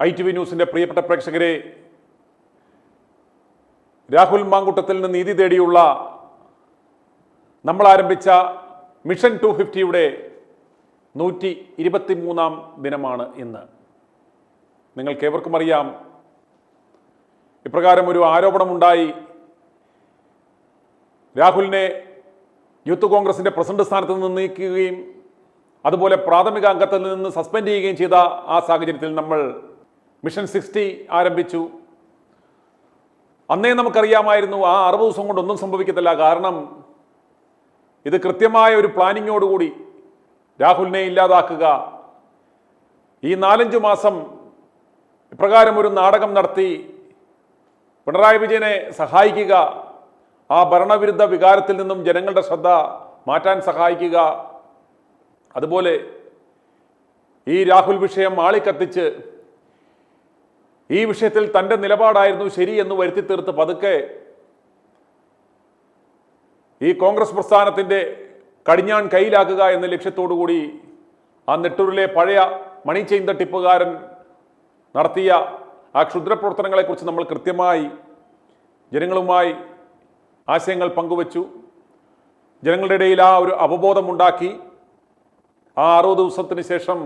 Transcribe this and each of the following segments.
ITV ന്യൂസിന്റെ പ്രിയപ്പെട്ട പ്രേക്ഷകരെ, രാഹുൽ മാങ്കൂട്ടത്തിൽ നിന്ന് നീതി തേടിയുള്ള നമ്മൾ ആരംഭിച്ച മിഷൻ 250യുടെ 123-ാം ദിനമാണ് ഇന്ന്. നിങ്ങൾക്കേവർക്കും അറിയാം, ഇപ്രകാരം ഒരു ആരോപണമുണ്ടായി. രാഹുലിനെ യൂത്ത് കോൺഗ്രസിന്റെ പ്രസിഡന്റ് സ്ഥാനത്ത് നിന്ന് നീക്കുകയും അതുപോലെ പ്രാഥമിക അംഗത്തിൽ നിന്ന് സസ്പെൻഡ് ചെയ്യുകയും ചെയ്ത ആ സാഹചര്യത്തിൽ നമ്മൾ മിഷൻ 60 ആരംഭിച്ചു. അന്നേ നമുക്കറിയാമായിരുന്നു ആ 60 ദിവസം കൊണ്ടൊന്നും സംഭവിക്കത്തില്ല. കാരണം ഇത് കൃത്യമായ ഒരു പ്ലാനിങ്ങോടുകൂടി രാഹുലിനെ ഇല്ലാതാക്കുക, ഈ 4-5 മാസം ഇപ്രകാരം ഒരു നാടകം നടത്തി പിണറായി വിജയനെ സഹായിക്കുക, ആ ഭരണവിരുദ്ധ വികാരത്തിൽ നിന്നും ജനങ്ങളുടെ ശ്രദ്ധ മാറ്റാൻ സഹായിക്കുക, അതുപോലെ ഈ രാഹുൽ വിഷയം ആളിക്കത്തിച്ച് ഈ വിഷയത്തിൽ തൻ്റെ നിലപാടായിരുന്നു ശരി എന്ന് വരുത്തി തീർത്ത് പതുക്കെ ഈ കോൺഗ്രസ് പ്രസ്ഥാനത്തിൻ്റെ കടിഞ്ഞാൺ കയ്യിലാക്കുക എന്ന ലക്ഷ്യത്തോടുകൂടി ആ നെട്ടൂരിലെ പഴയ മണി ചെയിൻ തട്ടിപ്പുകാരൻ നടത്തിയ ആ ക്ഷുദ്രപ്രവർത്തനങ്ങളെക്കുറിച്ച് നമ്മൾ കൃത്യമായി ജനങ്ങളുമായി ആശയങ്ങൾ പങ്കുവച്ചു. ജനങ്ങളുടെ ഇടയിൽ ആ ഒരു അവബോധമുണ്ടാക്കി. ആ 60 ദിവസത്തിന് ശേഷം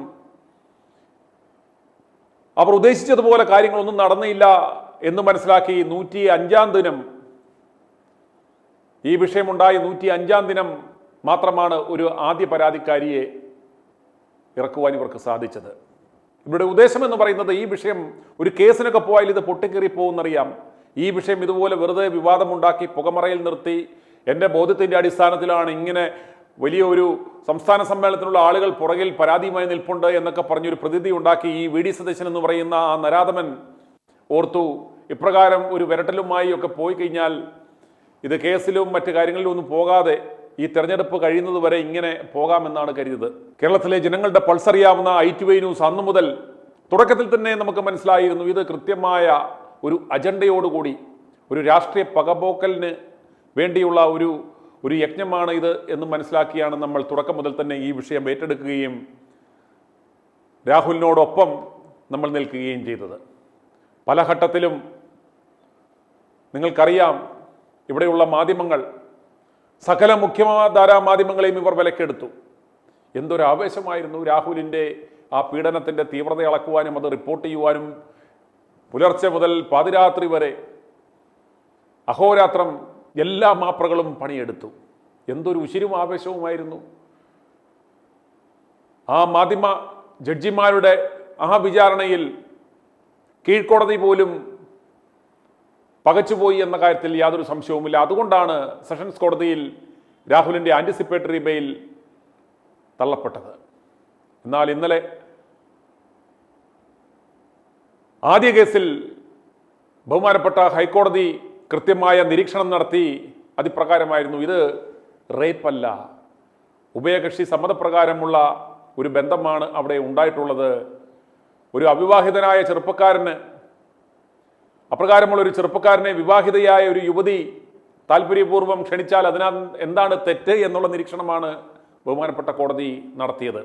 അവർ ഉദ്ദേശിച്ചതുപോലെ കാര്യങ്ങളൊന്നും നടന്നില്ല എന്ന് മനസ്സിലാക്കി 105-ാം ദിനം, ഈ വിഷയമുണ്ടായി 105-ാം ദിനം മാത്രമാണ് ഒരു ആദ്യ പരാതിക്കാരിയെ ഇറക്കുവാൻ ഇവർക്ക് സാധിച്ചത്. ഇവരുടെ ഉദ്ദേശം എന്ന് പറയുന്നത് ഈ വിഷയം ഒരു കേസിനൊക്കെ പോയാൽ ഇത് പൊട്ടിക്കേറി പോകുന്നറിയാം. ഈ വിഷയം ഇതുപോലെ വെറുതെ വിവാദമുണ്ടാക്കി പുകമറയിൽ നിർത്തി എൻ്റെ ബോധ്യത്തിൻ്റെ അടിസ്ഥാനത്തിലാണ് ഇങ്ങനെ വലിയ ഒരു സംസ്ഥാന സമ്മേളനത്തിനുള്ള ആളുകൾ പുറകിൽ പരാതിയുമായി നിൽപ്പുണ്ട് എന്നൊക്കെ പറഞ്ഞൊരു പ്രതീതി ഉണ്ടാക്കി ഈ VD സതീശൻ എന്ന് പറയുന്ന ആ നരാധമൻ ഓർത്തു ഇപ്രകാരം ഒരു വിരട്ടലുമായി ഒക്കെ പോയി കഴിഞ്ഞാൽ ഇത് കേസിലും മറ്റു കാര്യങ്ങളിലും ഒന്നും പോകാതെ ഈ തെരഞ്ഞെടുപ്പ് കഴിയുന്നത് വരെ ഇങ്ങനെ പോകാമെന്നാണ് കരുതിയത്. കേരളത്തിലെ ജനങ്ങളുടെ പൾസറിയാവുന്ന ITV ന്യൂസ് അന്നു മുതൽ തുടക്കത്തിൽ തന്നെ നമുക്ക് മനസ്സിലായിരുന്നു ഇത് കൃത്യമായ ഒരു അജണ്ടയോടുകൂടി ഒരു രാഷ്ട്രീയ പകപോക്കലിന് വേണ്ടിയുള്ള ഒരു യജ്ഞമാണ് ഇത് എന്ന് മനസ്സിലാക്കിയാണ് നമ്മൾ തുടക്കം മുതൽ തന്നെ ഈ വിഷയം ഏറ്റെടുക്കുകയും രാഹുലിനോടൊപ്പം നമ്മൾ നിൽക്കുകയും ചെയ്തത്. പല ഘട്ടത്തിലും നിങ്ങൾക്കറിയാം, ഇവിടെയുള്ള മാധ്യമങ്ങൾ, സകല മുഖ്യധാരാ മാധ്യമങ്ങളെയും ഇവർ വിലക്കെടുത്തു. എന്തൊരു ആവേശമായിരുന്നു രാഹുലിൻ്റെ ആ പീഡനത്തിൻ്റെ തീവ്രത അളക്കുവാനും അത് റിപ്പോർട്ട് ചെയ്യുവാനും. പുലർച്ചെ മുതൽ പാതിരാത്രി വരെ അഹോരാത്രം എല്ലാ മാപ്രകളും പണിയെടുത്തു. എന്തൊരു ഉശിരും ആവേശവുമായിരുന്നു. ആ മാധ്യമ ജഡ്ജിമാരുടെ ആ വിചാരണയിൽ കീഴ്ക്കോടതി പോലും പകച്ചുപോയി എന്ന കാര്യത്തിൽ യാതൊരു സംശയവുമില്ല. അതുകൊണ്ടാണ് സെഷൻസ് കോടതിയിൽ രാഹുലിൻ്റെ ആൻറ്റിസിപ്പേറ്ററി ബെയിൽ തള്ളപ്പെട്ടത്. എന്നാൽ ഇന്നലെ ആദ്യ കേസിൽ ബഹുമാനപ്പെട്ട ഹൈക്കോടതി കൃത്യമായ നിരീക്ഷണം നടത്തി. അതിപ്രകാരമായിരുന്നു, ഇത് റേപ്പല്ല, ഉഭയകക്ഷി സമ്മതപ്രകാരമുള്ള ഒരു ബന്ധമാണ് അവിടെ ഉണ്ടായിട്ടുള്ളത്. ഒരു അവിവാഹിതനായ ചെറുപ്പക്കാരന്, അപ്രകാരമുള്ള ഒരു ചെറുപ്പക്കാരനെ വിവാഹിതയായ ഒരു യുവതി താല്പര്യപൂർവ്വം ക്ഷണിച്ചാൽ അതിനകത്ത് എന്താണ് തെറ്റ് എന്നുള്ള നിരീക്ഷണമാണ് ബഹുമാനപ്പെട്ട കോടതി നടത്തിയത്.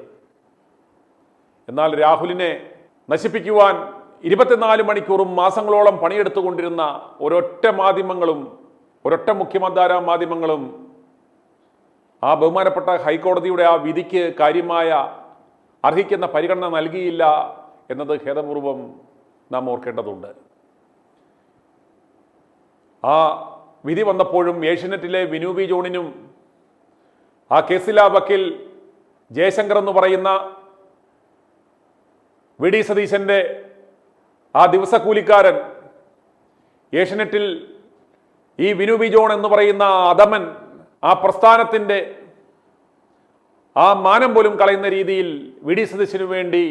എന്നാൽ രാഹുലിനെ നശിപ്പിക്കുവാൻ 24 മണിക്കൂറും മാസങ്ങളോളം പണിയെടുത്തുകൊണ്ടിരുന്ന ഒരൊറ്റ മാധ്യമങ്ങളും ഒരൊറ്റ മുഖ്യധാരാ മാധ്യമങ്ങളും ആ ബഹുമാനപ്പെട്ട ഹൈക്കോടതിയുടെ ആ വിധിക്ക് കാര്യമായ അർഹിക്കുന്ന പരിഗണന നൽകിയില്ല എന്നത് ഖേദപൂർവം നാം ഓർക്കേണ്ടതുണ്ട്. ആ വിധി വന്നപ്പോഴും ഏഷ്യനെറ്റിലെ വിനു വി ജോണിനും ആ കേസിലെ വക്കീൽ ജയശങ്കർ എന്ന് പറയുന്ന VD സതീശൻ്റെ ആ ദിവസക്കൂലിക്കാരൻ, ഏഷ്യനെറ്റിൽ ഈ വിനു വി ജോൺ എന്ന് പറയുന്ന അധമൻ ആ പ്രസ്ഥാനത്തിൻ്റെ ആ മാനം പോലും കളയുന്ന രീതിയിൽ VD സതീശനു വേണ്ടി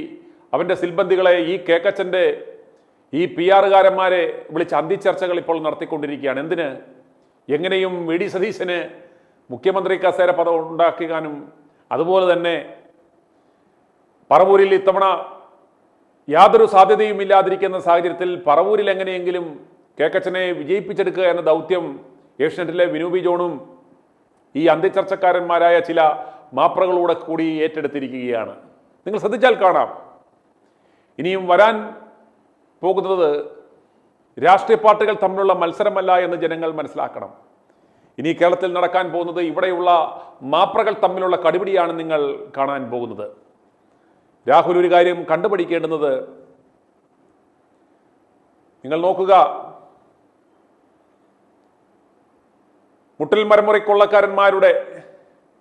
അവൻ്റെ സിൽബന്ധികളെ, ഈ കേക്കച്ചൻ്റെ ഈ PR-കാരന്മാരെ വിളിച്ച് അന്തിച്ചർച്ചകൾ ഇപ്പോൾ നടത്തിക്കൊണ്ടിരിക്കുകയാണ്. എന്തിന്? എങ്ങനെയും VD സതീശന് മുഖ്യമന്ത്രി കസേര പദം ഉണ്ടാക്കാനും അതുപോലെ തന്നെ പറവൂരിൽ ഇത്തവണ യാതൊരു സാധ്യതയും ഇല്ലാതിരിക്കുന്ന സാഹചര്യത്തിൽ പറവൂരിൽ എങ്ങനെയെങ്കിലും കേക്കച്ചനെ വിജയിപ്പിച്ചെടുക്കുക എന്ന ദൗത്യം ഏഷ്യനെറ്റിലെ വിനു വി ജോണും ഈ അന്തിച്ചർച്ചക്കാരന്മാരായ ചില മാപ്രകളൂടെ കൂടി ഏറ്റെടുത്തിരിക്കുകയാണ്. നിങ്ങൾ ശ്രദ്ധിച്ചാൽ കാണാം, ഇനിയും വരാൻ പോകുന്നത് രാഷ്ട്രീയ പാർട്ടികൾ തമ്മിലുള്ള മത്സരമല്ല എന്ന് ജനങ്ങൾ മനസ്സിലാക്കണം. ഇനി കേരളത്തിൽ നടക്കാൻ പോകുന്നത് ഇവിടെയുള്ള മാപ്രകൾ തമ്മിലുള്ള കടിപിടിയാണ് നിങ്ങൾ കാണാൻ പോകുന്നത്. രാഹുൽ ഒരു കാര്യം കണ്ടുപിടിക്കേണ്ടുന്നത്, നിങ്ങൾ നോക്കുക, മുട്ടിൽ മരമുറി കൊള്ളക്കാരന്മാരുടെ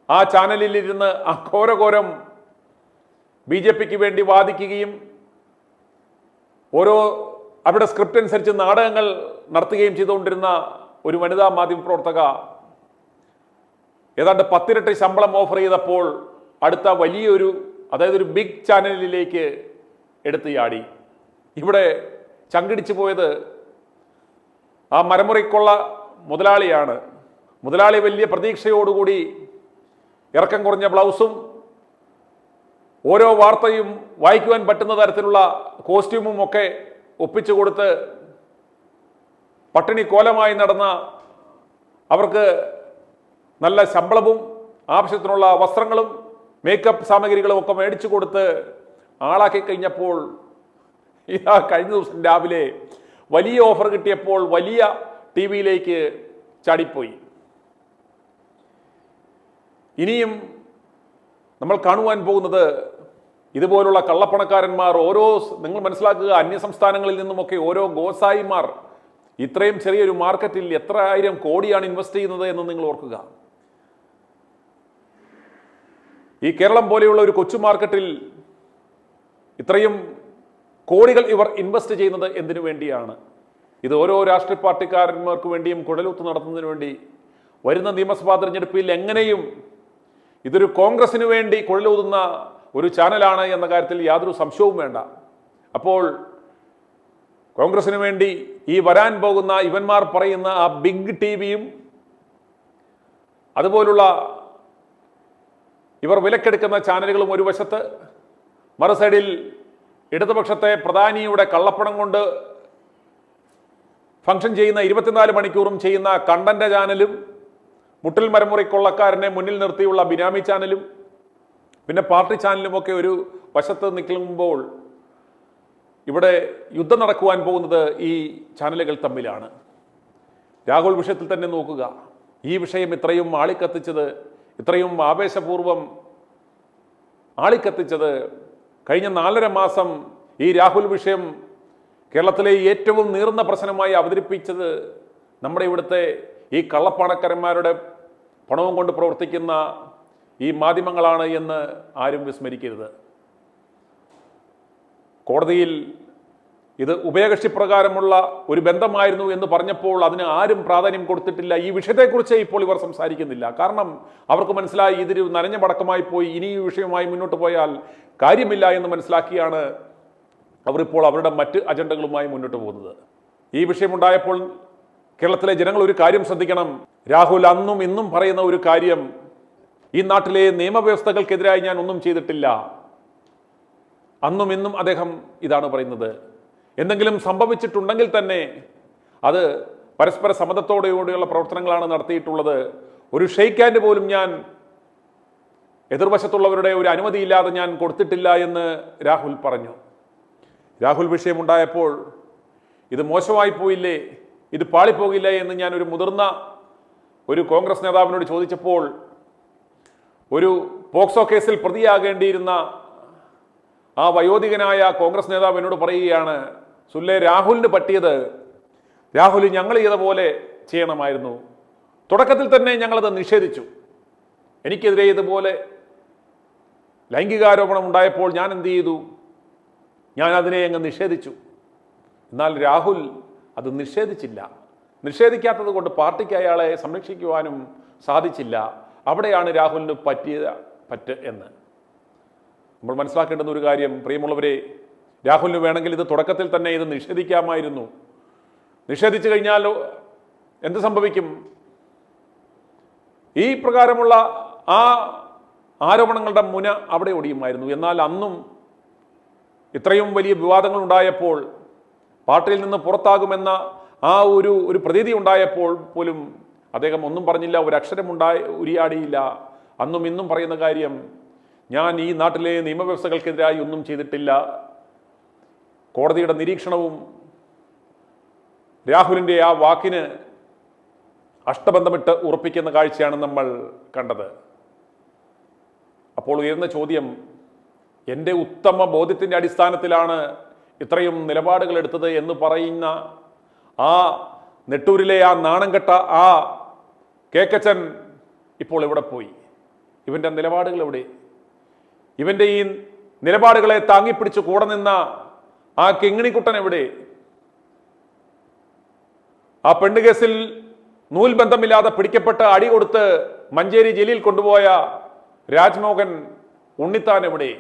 ആ ചാനലിലിരുന്ന് ആ ഘോരഘോരം BJPക്ക് വേണ്ടി വാദിക്കുകയും ഓരോ അവരുടെ സ്ക്രിപ്റ്റ് അനുസരിച്ച് നാടകങ്ങൾ നടത്തുകയും ചെയ്തുകൊണ്ടിരുന്ന ഒരു വനിതാ മാധ്യമ പ്രവർത്തക ഏതാണ്ട് 10 ഇരട്ടി ശമ്പളം ഓഫർ ചെയ്തപ്പോൾ അടുത്ത വലിയൊരു, അതായത് ഒരു ബിഗ് ചാനലിലേക്ക് എടുത്ത് ചാടി. ഇവിടെ ചങ്കിടിച്ചു പോയത് ആ മരമുറിക്കുള്ള മുതലാളിയാണ്. മുതലാളി വലിയ പ്രതീക്ഷയോടുകൂടി ഇറക്കം കുറഞ്ഞ ബ്ലൗസും ഓരോ വാർത്തയും വായിക്കുവാൻ പറ്റുന്ന തരത്തിലുള്ള കോസ്റ്റ്യൂമും ഒക്കെ ഒപ്പിച്ചു കൊടുത്ത് പട്ടിണി കോലമായി നടന്ന, അവർക്ക് നല്ല ശമ്പളവും ആവശ്യത്തിനുള്ള വസ്ത്രങ്ങളും മേക്കപ്പ് സാമഗ്രികളും ഒക്കെ മേടിച്ചു കൊടുത്ത് ആളാക്കി കഴിഞ്ഞപ്പോൾ ഇതാ കഴിഞ്ഞ ദിവസം രാവിലെ വലിയ ഓഫർ കിട്ടിയപ്പോൾ വലിയ TV-യിലേക്ക് ചാടിപ്പോയി. ഇനിയും നമ്മൾ കാണുവാൻ പോകുന്നത് ഇതുപോലുള്ള കള്ളപ്പണക്കാരന്മാർ നിങ്ങൾ മനസ്സിലാക്കുക, അന്യസംസ്ഥാനങ്ങളിൽ നിന്നുമൊക്കെ ഓരോ ഗോസായിമാർ ഇത്രയും ചെറിയൊരു മാർക്കറ്റിൽ എത്ര ആയിരം കോടിയാണ് ഇൻവെസ്റ്റ് ചെയ്യുന്നത് എന്ന് നിങ്ങൾ ഓർക്കുക. ഈ കേരളം പോലെയുള്ള ഒരു കൊച്ചു മാർക്കറ്റിൽ ഇത്രയും കോടികൾ ഇവർ ഇൻവെസ്റ്റ് ചെയ്യുന്നത് എന്തിനു വേണ്ടിയാണ്? ഇത് ഓരോ രാഷ്ട്രീയ പാർട്ടിക്കാരന്മാർക്ക് വേണ്ടിയും കുഴലൂത്ത് നടത്തുന്നതിന് വേണ്ടി. വരുന്ന നിയമസഭാ തെരഞ്ഞെടുപ്പിൽ എങ്ങനെയും ഇതൊരു കോൺഗ്രസിന് വേണ്ടി കുഴലൂതുന്ന ഒരു ചാനലാണ് എന്ന കാര്യത്തിൽ യാതൊരു സംശയവും വേണ്ട. അപ്പോൾ കോൺഗ്രസിന് വേണ്ടി ഈ വരാൻ പോകുന്ന ഇവന്മാർ പറയുന്ന ആ ബിഗ് TV-യും അതുപോലുള്ള ഇവർ വിലക്കെടുക്കുന്ന ചാനലുകളും ഒരു വശത്ത്, മറു സൈഡിൽ ഇടതുപക്ഷത്തെ പ്രധാനിയുടെ കള്ളപ്പണം കൊണ്ട് ഫംഗ്ഷൻ ചെയ്യുന്ന 24 മണിക്കൂറും ചെയ്യുന്ന കണ്ടന്റ് ചാനലും, മുട്ടിൽ മരമുറി കൊള്ളക്കാരനെ മുന്നിൽ നിർത്തിയുള്ള ബിനാമി ചാനലും, പിന്നെ പാർട്ടി ചാനലുമൊക്കെ ഒരു വശത്ത് നിൽക്കുമ്പോൾ ഇവിടെ യുദ്ധം നടക്കുവാൻ പോകുന്നത് ഈ ചാനലുകൾ തമ്മിലാണ്. രാഹുൽ വിഷയത്തിൽ തന്നെ നോക്കുക, ഈ വിഷയം ഇത്രയും ആളിക്കത്തിച്ചത്, ഇത്രയും ആവേശപൂർവം ആളിക്കത്തിച്ചത്, കഴിഞ്ഞ 4.5 മാസം ഈ രാഹുൽ വിഷയം കേരളത്തിലെ ഏറ്റവും നീർന്ന പ്രശ്നമായി അവതരിപ്പിച്ചത് നമ്മുടെ ഇവിടുത്തെ ഈ കള്ളപ്പണക്കാരന്മാരുടെ പണവും കൊണ്ട് പ്രവർത്തിക്കുന്ന ഈ മാധ്യമങ്ങളാണ് എന്ന് ആരും വിസ്മരിക്കരുത്. കോടതിയിൽ ഇത് ഉഭയകക്ഷി പ്രകാരമുള്ള ഒരു ബന്ധമായിരുന്നു എന്ന് പറഞ്ഞപ്പോൾ അതിന് ആരും പ്രാധാന്യം കൊടുത്തിട്ടില്ല. ഈ വിഷയത്തെക്കുറിച്ച് ഇപ്പോൾ ഇവർ സംസാരിക്കുന്നില്ല. കാരണം അവർക്ക് മനസ്സിലായി ഇതൊരു നനഞ്ഞ പടക്കമായി പോയി, ഇനി ഈ വിഷയവുമായി മുന്നോട്ട് പോയാൽ കാര്യമില്ല എന്ന് മനസ്സിലാക്കിയാണ് അവർ ഇപ്പോൾ അവരുടെ മറ്റ് അജണ്ടകളുമായി മുന്നോട്ട് പോകുന്നത്. ഈ വിഷയമുണ്ടായപ്പോൾ കേരളത്തിലെ ജനങ്ങൾ ഒരു കാര്യം ശ്രദ്ധിക്കണം. രാഹുൽ അന്നും ഇന്നും പറയുന്ന ഒരു കാര്യം, ഈ നാട്ടിലെ നിയമവ്യവസ്ഥകൾക്കെതിരായി ഞാൻ ഒന്നും ചെയ്തിട്ടില്ല. അന്നും ഇന്നും അദ്ദേഹം ഇതാണ് പറയുന്നത്. എന്തെങ്കിലും സംഭവിച്ചിട്ടുണ്ടെങ്കിൽ തന്നെ അത് പരസ്പര സമ്മതത്തോടുകൂടിയുള്ള പ്രവർത്തനങ്ങളാണ് നടത്തിയിട്ടുള്ളത്. ഒരു ഷെയ്ക്ക് ഹാൻഡ് പോലും ഞാൻ എതിർവശത്തുള്ളവരുടെ ഒരു അനുമതിയില്ലാതെ ഞാൻ കൊടുത്തിട്ടില്ല എന്ന് രാഹുൽ പറഞ്ഞു. രാഹുൽ വിഷയമുണ്ടായപ്പോൾ ഇത് മോശമായി പോയില്ലേ, ഇത് പാളിപ്പോകില്ലേ എന്ന് ഞാൻ ഒരു മുതിർന്ന ഒരു കോൺഗ്രസ് നേതാവിനോട് ചോദിച്ചപ്പോൾ ഒരു പോക്സോ കേസിൽ പ്രതിയാകേണ്ടിയിരുന്ന ആ വയോധികനായ കോൺഗ്രസ് നേതാവ് എന്നോട് പറയുകയാണ്, സുല്ലേ, രാഹുലിന് പറ്റിയത് രാഹുൽ ഞങ്ങൾ ചെയ്ത പോലെ ചെയ്യണമായിരുന്നു. തുടക്കത്തിൽ തന്നെ ഞങ്ങളത് നിഷേധിച്ചു. എനിക്കെതിരെ ഇതുപോലെ ലൈംഗികാരോപണം ഉണ്ടായപ്പോൾ ഞാൻ എന്ത് ചെയ്തു? ഞാൻ അതിനെ അങ്ങ് നിഷേധിച്ചു. എന്നാൽ രാഹുൽ അത് നിഷേധിച്ചില്ല. നിഷേധിക്കാത്തത് കൊണ്ട് പാർട്ടിക്ക് അയാളെ സംരക്ഷിക്കുവാനും സാധിച്ചില്ല. അവിടെയാണ് രാഹുലിന് പറ്റ് എന്ന് നമ്മൾ മനസ്സിലാക്കേണ്ടുന്ന ഒരു കാര്യം. പ്രിയമുള്ളവരെ, രാഹുലിന് വേണമെങ്കിൽ ഇത് തുടക്കത്തിൽ തന്നെ ഇത് നിഷേധിക്കാമായിരുന്നു. നിഷേധിച്ചു കഴിഞ്ഞാൽ എന്ത് സംഭവിക്കും? ഈ പ്രകാരമുള്ള ആ ആരോപണങ്ങളുടെ മുന അവിടെ ഒടിയുമായിരുന്നു. എന്നാൽ അന്നും ഇത്രയും വലിയ വിവാദങ്ങൾ ഉണ്ടായപ്പോൾ, പാർട്ടിയിൽ നിന്ന് പുറത്താകുമെന്ന ആ ഒരു പ്രതീതി ഉണ്ടായപ്പോൾ പോലും അദ്ദേഹം ഒന്നും പറഞ്ഞില്ല, ഒരു അക്ഷരം ഉരിയാടിയില്ല. അന്നും ഇന്നും പറയുന്ന കാര്യം, ഞാൻ ഈ നാട്ടിലെ നിയമവ്യവസ്ഥകൾക്കെതിരായി ഒന്നും ചെയ്തിട്ടില്ല. കോടതിയുടെ നിരീക്ഷണവും രാഹുലിൻ്റെ ആ വാക്കിന് അഷ്ടബന്ധമിട്ട് ഉറപ്പിക്കുന്ന കാഴ്ചയാണ് നമ്മൾ കണ്ടത്. അപ്പോൾ ഉയർന്ന ചോദ്യം, എൻ്റെ ഉത്തമ ബോധ്യത്തിൻ്റെ അടിസ്ഥാനത്തിലാണ് ഇത്രയും നിലപാടുകൾ എടുത്തത് എന്ന് പറയുന്ന ആ നെട്ടൂരിലെ ആ നാണം കെട്ട ആ കേക്കച്ചൻ ഇപ്പോൾ എവിടെ പോയി? ഇവൻ്റെ നിലപാടുകൾ എവിടെ? ഇവൻ്റെ ഈ നിലപാടുകളെ താങ്ങിപ്പിടിച്ച് കൂടെ നിന്ന ആ കിങ്ങിണിക്കുട്ടൻ എവിടെ? ആ പെണ്ണുകേസിൽ നൂൽബന്ധമില്ലാതെ പിടിക്കപ്പെട്ട് അടി കൊടുത്ത് മഞ്ചേരി ജയിലിൽ കൊണ്ടുപോയ രാജ്മോഹൻ ഉണ്ണിത്താൻ എവിടെ?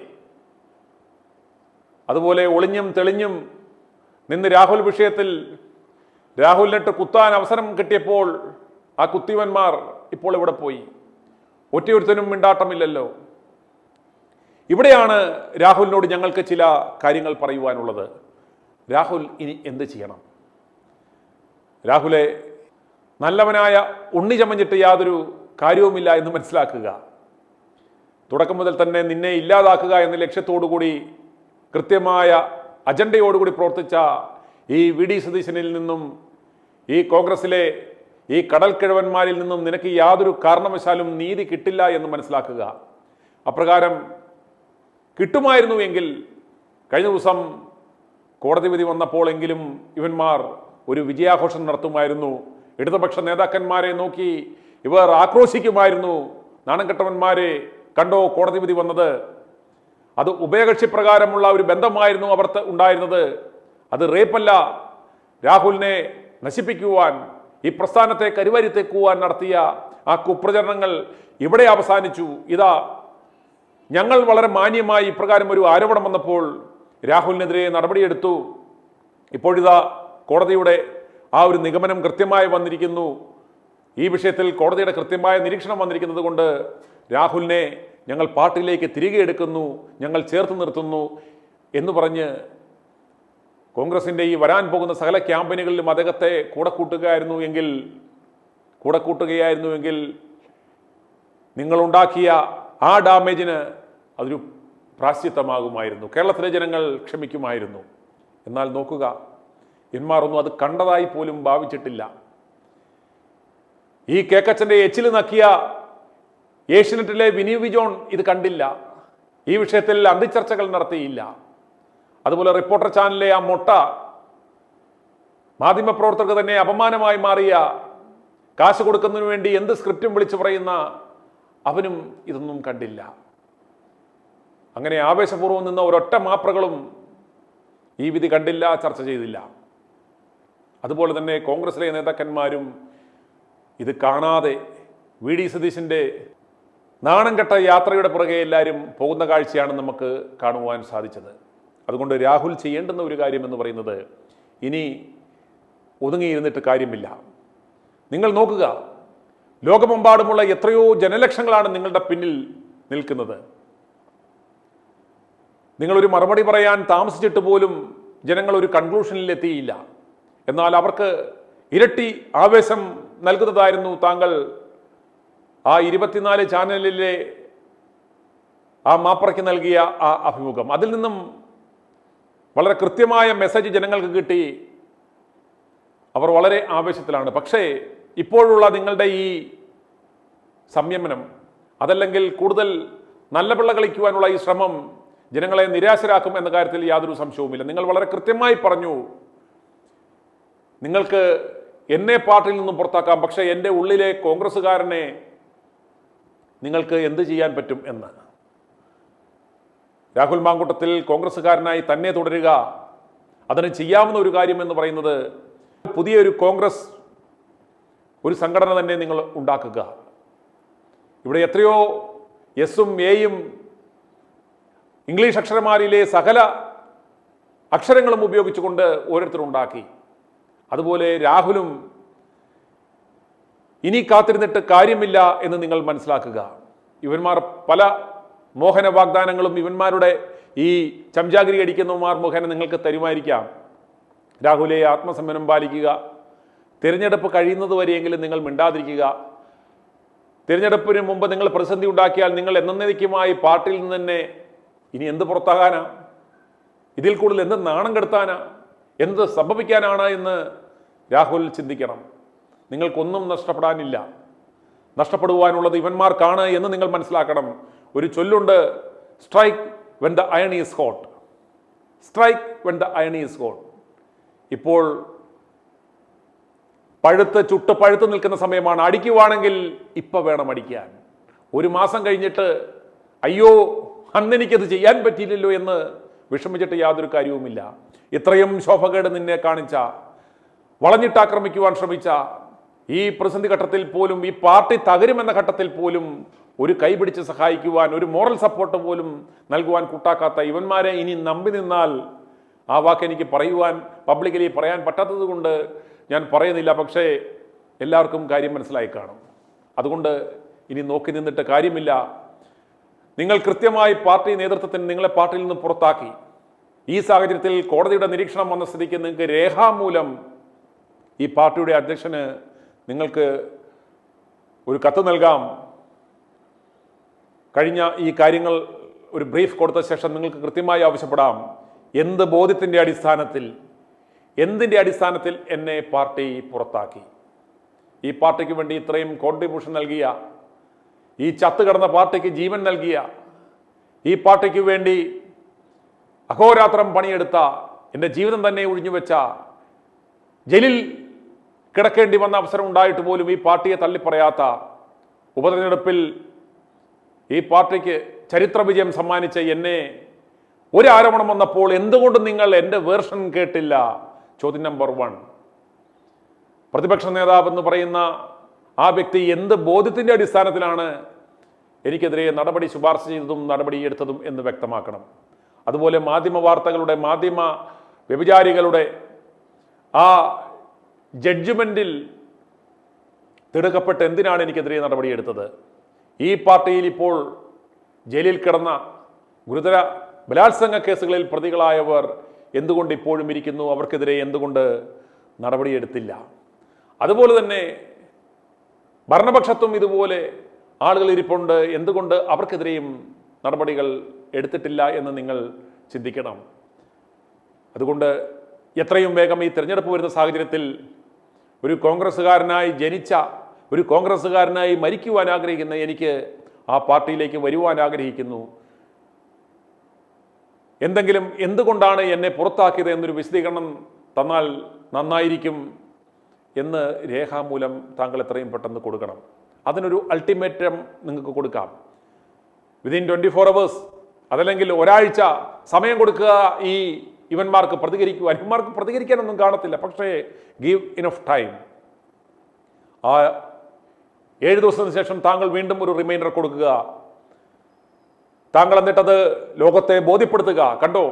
അതുപോലെ ഒളിഞ്ഞും തെളിഞ്ഞും നിന്ന് രാഹുൽ വിഷയത്തിൽ രാഹുലിനിട്ട് കുത്താൻ അവസരം കിട്ടിയപ്പോൾ ആ കുത്തിവന്മാർ ഇപ്പോൾ എവിടെ പോയി? ഒറ്റയൊരുത്തനും മിണ്ടാട്ടമില്ലല്ലോ. ഇവിടെയാണ് രാഹുലിനോട് ഞങ്ങൾക്ക് ചില കാര്യങ്ങൾ പറയുവാനുള്ളത്. രാഹുൽ ഇനി എന്ത് ചെയ്യണം? രാഹുലെ, നല്ലവനായ ഉണ്ണി ചമഞ്ഞിട്ട് യാതൊരു കാര്യവുമില്ല എന്ന് മനസ്സിലാക്കുക. തുടക്കം മുതൽ തന്നെ നിന്നെ ഇല്ലാതാക്കുക എന്ന ലക്ഷ്യത്തോടുകൂടി കൃത്യമായ അജണ്ടയോടുകൂടി പ്രവർത്തിച്ച ഈ വി ഡി സതീശനിൽ നിന്നും ഈ കോൺഗ്രസിലെ ഈ കടൽക്കിഴവന്മാരിൽ നിന്നും നിനക്ക് യാതൊരു കാരണവശാലും നീതി കിട്ടില്ല എന്ന് മനസ്സിലാക്കുക. അപ്രകാരം കിട്ടുമായിരുന്നു എങ്കിൽ കഴിഞ്ഞ ദിവസം കോടതി വിധി വന്നപ്പോൾ എങ്കിലും ഇവന്മാർ ഒരു വിജയാഘോഷം നടത്തുമായിരുന്നു. ഇടതുപക്ഷ നേതാക്കന്മാരെ നോക്കി ഇവർ ആക്രോശിക്കുമായിരുന്നു. നാണംകെട്ടവന്മാരെ കണ്ടോ കോടതി വിധി വന്നത്? അത് ഉഭയകക്ഷി പ്രകാരമുള്ള ഒരു ബന്ധമായിരുന്നു അവർ ഉണ്ടായിരുന്നത്. അത് റേപ്പല്ല. രാഹുലിനെ നശിപ്പിക്കുവാൻ, ഈ പ്രസ്ഥാനത്തെ കരിവാരിത്തേക്കുവാൻ നടത്തിയ ആ കുപ്രചരണങ്ങൾ ഇവിടെ അവസാനിച്ചു. ഇതാ ഞങ്ങൾ വളരെ മാന്യമായി ഇപ്രകാരം ഒരു ആരോപണം വന്നപ്പോൾ രാഹുലിനെതിരെ നടപടിയെടുത്തു. ഇപ്പോഴിതാ കോടതിയുടെ ആ ഒരു നിഗമനം കൃത്യമായി വന്നിരിക്കുന്നു. ഈ വിഷയത്തിൽ കോടതിയുടെ കൃത്യമായ നിരീക്ഷണം വന്നിരിക്കുന്നത് കൊണ്ട് രാഹുലിനെ ഞങ്ങൾ പാർട്ടിയിലേക്ക് തിരികെ എടുക്കുന്നു, ഞങ്ങൾ ചേർത്ത് നിർത്തുന്നു എന്ന് പറഞ്ഞ് കോൺഗ്രസിൻ്റെ ഈ വരാൻ പോകുന്ന സകല ക്യാമ്പയിനുകളിലും അദ്ദേഹത്തെ കൂടെ കൂട്ടുകയായിരുന്നുവെങ്കിൽ നിങ്ങളുണ്ടാക്കിയ ആ ഡാമേജിന് അതൊരു പ്രാശ്ചിത്തമാകുമായിരുന്നു. കേരളത്തിലെ ജനങ്ങൾ ക്ഷമിക്കുമായിരുന്നു. എന്നാൽ നോക്കുക, ഇവന്മാരൊന്നും അത് കണ്ടതായി പോലും ഭാവിച്ചിട്ടില്ല. ഈ കേക്കച്ചൻ്റെ എച്ചിൽ നക്കിയ ഏഷ്യനെറ്റിലെ വിനീത് വിജോൺ ഇത് കണ്ടില്ല. ഈ വിഷയത്തിൽ അന്തിച്ചർച്ചകൾ നടത്തിയില്ല. അതുപോലെ റിപ്പോർട്ടർ ചാനലിലെ ആ മൊട്ട മാധ്യമപ്രവർത്തകർക്ക് തന്നെ അപമാനമായി മാറിയ, കാശ് കൊടുക്കുന്നതിന് വേണ്ടി എന്ത് സ്ക്രിപ്റ്റും വിളിച്ചു പറയുന്ന അവനും ഇതൊന്നും കണ്ടില്ല. അങ്ങനെ ആവേശപൂർവ്വം നിന്ന ഒരൊറ്റ മാപ്രകളും ഈ വിധി കണ്ടില്ല, ചർച്ച ചെയ്തില്ല. അതുപോലെ തന്നെ കോൺഗ്രസിലെ നേതാക്കന്മാരും ഇത് കാണാതെ വി ഡി സതീശൻ്റെ നാണം കെട്ട യാത്രയുടെ പുറകെ എല്ലാവരും പോകുന്ന കാഴ്ചയാണ് നമുക്ക് കാണുവാൻ സാധിച്ചത്. അതുകൊണ്ട് രാഹുൽ ചെയ്യേണ്ടുന്ന ഒരു കാര്യം എന്ന് പറയുന്നത്, ഇനി ഒതുങ്ങിയിരുന്നിട്ട് കാര്യമില്ല. നിങ്ങൾ നോക്കുക, ലോകമെമ്പാടുമുള്ള എത്രയോ ജനലക്ഷങ്ങളാണ് നിങ്ങളുടെ പിന്നിൽ നിൽക്കുന്നത്. നിങ്ങളൊരു മറുപടി പറയാൻ താമസിച്ചിട്ട് പോലും ജനങ്ങൾ ഒരു കൺക്ലൂഷനിൽ എത്തിയില്ല. എന്നാൽ അവർക്ക് ഇരട്ടി ആവേശം നൽകുന്നതായിരുന്നു താങ്കൾ ആ 24 ചാനലിലെ ആ മാപ്പറയ്ക്ക് നൽകിയ ആ അഭിമുഖം. അതിൽ നിന്നും വളരെ കൃത്യമായ മെസ്സേജ് ജനങ്ങൾക്ക് കിട്ടി. അവർ വളരെ ആവേശത്തിലാണ്. പക്ഷേ ഇപ്പോഴുള്ള നിങ്ങളുടെ ഈ സംയമനം, അതല്ലെങ്കിൽ കൂടുതൽ നല്ല പിള്ള കളിക്കുവാനുള്ള ഈ ശ്രമം ജനങ്ങളെ നിരാശരാക്കും എന്ന കാര്യത്തിൽ യാതൊരു സംശയവുമില്ല. നിങ്ങൾ വളരെ കൃത്യമായി പറഞ്ഞു, നിങ്ങൾക്ക് എന്നെ പാർട്ടിയിൽ നിന്നും പുറത്താക്കാം, പക്ഷേ എൻ്റെ ഉള്ളിലെ കോൺഗ്രസ്സുകാരനെ നിങ്ങൾക്ക് എന്ത് ചെയ്യാൻ പറ്റും എന്ന്. രാഹുൽ മാങ്കൂട്ടത്തിൽ കോൺഗ്രസ്സുകാരനായി തന്നെ തുടരുക, അതിന് ചെയ്യാവുന്ന ഒരു കാര്യം എന്ന് പറയുന്നത് പുതിയൊരു കോൺഗ്രസ് ഒരു സംഘടന തന്നെ നിങ്ങൾ ഉണ്ടാക്കുക. ഇവിടെ എത്രയോ എസും എയും ഇംഗ്ലീഷ് അക്ഷരമാലയിലെ സകല അക്ഷരങ്ങളും ഉപയോഗിച്ചുകൊണ്ട് ഓരോരുത്തരുണ്ടാക്കി. അതുപോലെ രാഹുലും ഇനി കാത്തിരുന്നിട്ട് കാര്യമില്ല എന്ന് നിങ്ങൾ മനസ്സിലാക്കുക. ഇവന്മാർ പല മോഹന വാഗ്ദാനങ്ങളും ഇവന്മാരുടെ ഈ ചംചാഗിരി അടിക്കുന്നവന്മാർ മുഖേന നിങ്ങൾക്ക് തരുമായിരിക്കാം. രാഹുലെ, ആത്മസംയമനം പാലിക്കുക. തിരഞ്ഞെടുപ്പ് കഴിയുന്നത് വരെയെങ്കിലും നിങ്ങൾ മിണ്ടാതിരിക്കുക. തിരഞ്ഞെടുപ്പിന് മുമ്പ് നിങ്ങൾ പ്രതിസന്ധി ഉണ്ടാക്കിയാൽ നിങ്ങൾ എന്നേക്കുമായി പാർട്ടിയിൽ നിന്ന് തന്നെ ഇനി എന്ത് പുറത്താകാനാ? ഇതിൽ കൂടുതൽ എന്ത് നാണം കെടുത്താനാ, എന്ത് സംഭവിക്കാനാണ് എന്ന് രാഹുൽ ചിന്തിക്കണം. നിങ്ങൾക്കൊന്നും നഷ്ടപ്പെടാനില്ല. നഷ്ടപ്പെടുവാനുള്ളത് ഇവന്മാർക്കാണ് എന്ന് നിങ്ങൾ മനസ്സിലാക്കണം. ഒരു ചൊല്ലുണ്ട്, strike when the iron is hot. Strike when the iron is hot. ഇപ്പോൾ പഴുത്ത് നിൽക്കുന്ന സമയമാണ്. അടിക്കുവാണെങ്കിൽ ഇപ്പം വേണം അടിക്കാൻ. ഒരു മാസം കഴിഞ്ഞിട്ട് അയ്യോ അന്നെനിക്കത് ചെയ്യാൻ പറ്റിയില്ലല്ലോ എന്ന് വിഷമിച്ചിട്ട് യാതൊരു കാര്യവുമില്ല. ഇത്രയും ശോഭകേട് നിന്നെ കാണിച്ച, വളഞ്ഞിട്ടാക്രമിക്കുവാൻ ശ്രമിച്ച, ഈ പ്രതിസന്ധി ഘട്ടത്തിൽ പോലും, ഈ പാർട്ടി തകരുമെന്ന ഘട്ടത്തിൽ പോലും ഒരു കൈപിടിച്ച് സഹായിക്കുവാൻ, ഒരു മോറൽ സപ്പോർട്ട് പോലും നൽകുവാൻ കൂട്ടാക്കാത്ത ഇവന്മാരെ ഇനി നമ്പി നിന്നാൽ, ആ വാക്ക് എനിക്ക് പറയുവാൻ പബ്ലിക്കലി പറയാൻ പറ്റാത്തത് കൊണ്ട് ഞാൻ പറയുന്നില്ല. പക്ഷേ എല്ലാവർക്കും കാര്യം മനസ്സിലായി കാണും. അതുകൊണ്ട് ഇനി നോക്കി നിന്നിട്ട് കാര്യമില്ല. നിങ്ങൾ കൃത്യമായി പാർട്ടി നേതൃത്വത്തിന് നിങ്ങളെ പാർട്ടിയിൽ നിന്ന് പുറത്താക്കി. ഈ സാഹചര്യത്തിൽ കോടതിയുടെ നിരീക്ഷണം വന്ന സ്ഥിതിക്ക് നിങ്ങൾക്ക് രേഖാമൂലം ഈ പാർട്ടിയുടെ അധ്യക്ഷന് നിങ്ങൾക്ക് ഒരു കത്ത് നൽകാം. കഴിഞ്ഞ ഈ കാര്യങ്ങൾ ഒരു ബ്രീഫ് കൊടുത്ത ശേഷം നിങ്ങൾക്ക് കൃത്യമായി ആവശ്യപ്പെടാം, എന്ത് ബോധ്യത്തിൻ്റെ അടിസ്ഥാനത്തിൽ, എന്തിൻ്റെ അടിസ്ഥാനത്തിൽ എന്നെ പാർട്ടി പുറത്താക്കി. ഈ പാർട്ടിക്ക് വേണ്ടി ഇത്രയും കോൺട്രിബ്യൂഷൻ നൽകിയ, ഈ ചത്തുകിടന്ന പാർട്ടിക്ക് ജീവൻ നൽകിയ, ഈ പാർട്ടിക്ക് വേണ്ടി അഹോരാത്രം പണിയെടുത്ത, എൻ്റെ ജീവിതം തന്നെ ഒഴിഞ്ഞുവെച്ച, ജയിലിൽ കിടക്കേണ്ടി വന്ന അവസരം ഉണ്ടായിട്ട് പോലും ഈ പാർട്ടിയെ തള്ളിപ്പറയാത്ത, ഉപതെരഞ്ഞെടുപ്പിൽ ഈ പാർട്ടിക്ക് ചരിത്ര വിജയം സമ്മാനിച്ച എന്നെ ഒരു ആരോപണം വന്നപ്പോൾ എന്തുകൊണ്ട് നിങ്ങൾ എൻ്റെ വേർഷൻ കേട്ടില്ല? ചോദ്യം നമ്പർ 1. പ്രതിപക്ഷ നേതാവ് എന്ന് പറയുന്ന ആ വ്യക്തി എന്ത് ബോധ്യത്തിൻ്റെ അടിസ്ഥാനത്തിലാണ് എനിക്കെതിരെ നടപടി ശുപാർശ ചെയ്തതും നടപടി എടുത്തതും എന്ന് വ്യക്തമാക്കണം. അതുപോലെ മാധ്യമ വാർത്തകളുടെ, മാധ്യമ വ്യഭിചാരികളുടെ ആ ജഡ്ജ്മെന്റിൽ തിടുക്കപ്പെട്ട് എന്തിനാണ് എനിക്കെതിരെ നടപടിയെടുത്തത്? ഈ പാർട്ടിയിൽ ഇപ്പോൾ ജയിലിൽ കിടന്ന ഗുരുതര ബലാത്സംഗ കേസുകളിൽ പ്രതികളായവർ എന്തുകൊണ്ട് ഇപ്പോഴും ഇരിക്കുന്നു? അവർക്കെതിരെ എന്തുകൊണ്ട് നടപടിയെടുത്തില്ല? അതുപോലെ തന്നെ ഭരണപക്ഷത്തും ഇതുപോലെ ആളുകൾ ഇരിപ്പുണ്ട്, എന്തുകൊണ്ട് അവർക്കെതിരെയും നടപടികൾ എടുത്തിട്ടില്ല എന്ന് നിങ്ങൾ ചിന്തിക്കണം. അതുകൊണ്ട് എത്രയും വേഗം ഈ തിരഞ്ഞെടുപ്പ് വരുന്ന സാഹചര്യത്തിൽ ഒരു കോൺഗ്രസ്സുകാരനായി ജനിച്ച, ഒരു കോൺഗ്രസ്സുകാരനായി മരിക്കുവാൻ ആഗ്രഹിക്കുന്ന എനിക്ക് ആ പാർട്ടിയിലേക്ക് വരുവാൻ ആഗ്രഹിക്കുന്നു. എന്തുകൊണ്ടാണ് എന്നെ പുറത്താക്കിയത് എന്നൊരു വിശദീകരണം തന്നാൽ നന്നായിരിക്കും എന്ന് രേഖാമൂലം താങ്കൾ എത്രയും പെട്ടെന്ന് കൊടുക്കണം. അതിനൊരു അൾട്ടിമേറ്റം നിങ്ങൾക്ക് കൊടുക്കാം. വിതിൻ 24 hours, അതല്ലെങ്കിൽ ഒരാഴ്ച സമയം കൊടുക്കുക ഈ ഇവന്മാർക്ക് പ്രതികരിക്കുവാൻ. ഇവന്മാർക്ക് പ്രതികരിക്കാനൊന്നും കാണത്തില്ല, പക്ഷേ ഗീവ് ഇനഫ് ടൈം. ആ 7 ദിവസത്തിന് ശേഷം താങ്കൾ വീണ്ടും ഒരു റിമൈൻഡർ കൊടുക്കുക. താങ്കൾ എന്നിട്ടത് ലോകത്തെ ബോധ്യപ്പെടുത്തുക. കണ്ടോ,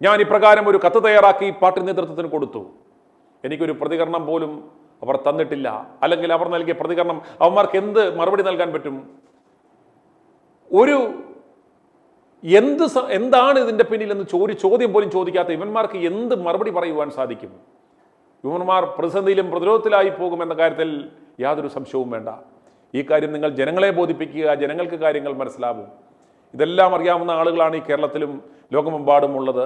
ഞാൻ ഇപ്രകാരം ഒരു കത്ത് തയ്യാറാക്കി പാർട്ടി നേതൃത്വത്തിന് കൊടുത്തു, എനിക്കൊരു പ്രതികരണം പോലും അവർ തന്നിട്ടില്ല. അല്ലെങ്കിൽ അവർ നൽകിയ പ്രതികരണം അവന്മാർക്ക് എന്ത് മറുപടി നൽകാൻ പറ്റും? എന്താണ് ഇതിൻ്റെ പിന്നിലെന്ന് ചോദ്യം പോലും ചോദിക്കാത്ത ഇവന്മാർക്ക് എന്ത് മറുപടി പറയുവാൻ സാധിക്കും? ഇവന്മാർ പ്രതിസന്ധിയിലും പ്രതിരോധത്തിലായി പോകുമെന്ന കാര്യത്തിൽ യാതൊരു സംശയവും വേണ്ട. ഈ കാര്യം നിങ്ങൾ ജനങ്ങളെ ബോധിപ്പിക്കുക, ജനങ്ങൾക്ക് കാര്യങ്ങൾ മനസ്സിലാവും. ഇതെല്ലാം അറിയാവുന്ന ആളുകളാണ് ഈ കേരളത്തിലും ലോകമെമ്പാടുമുള്ളത്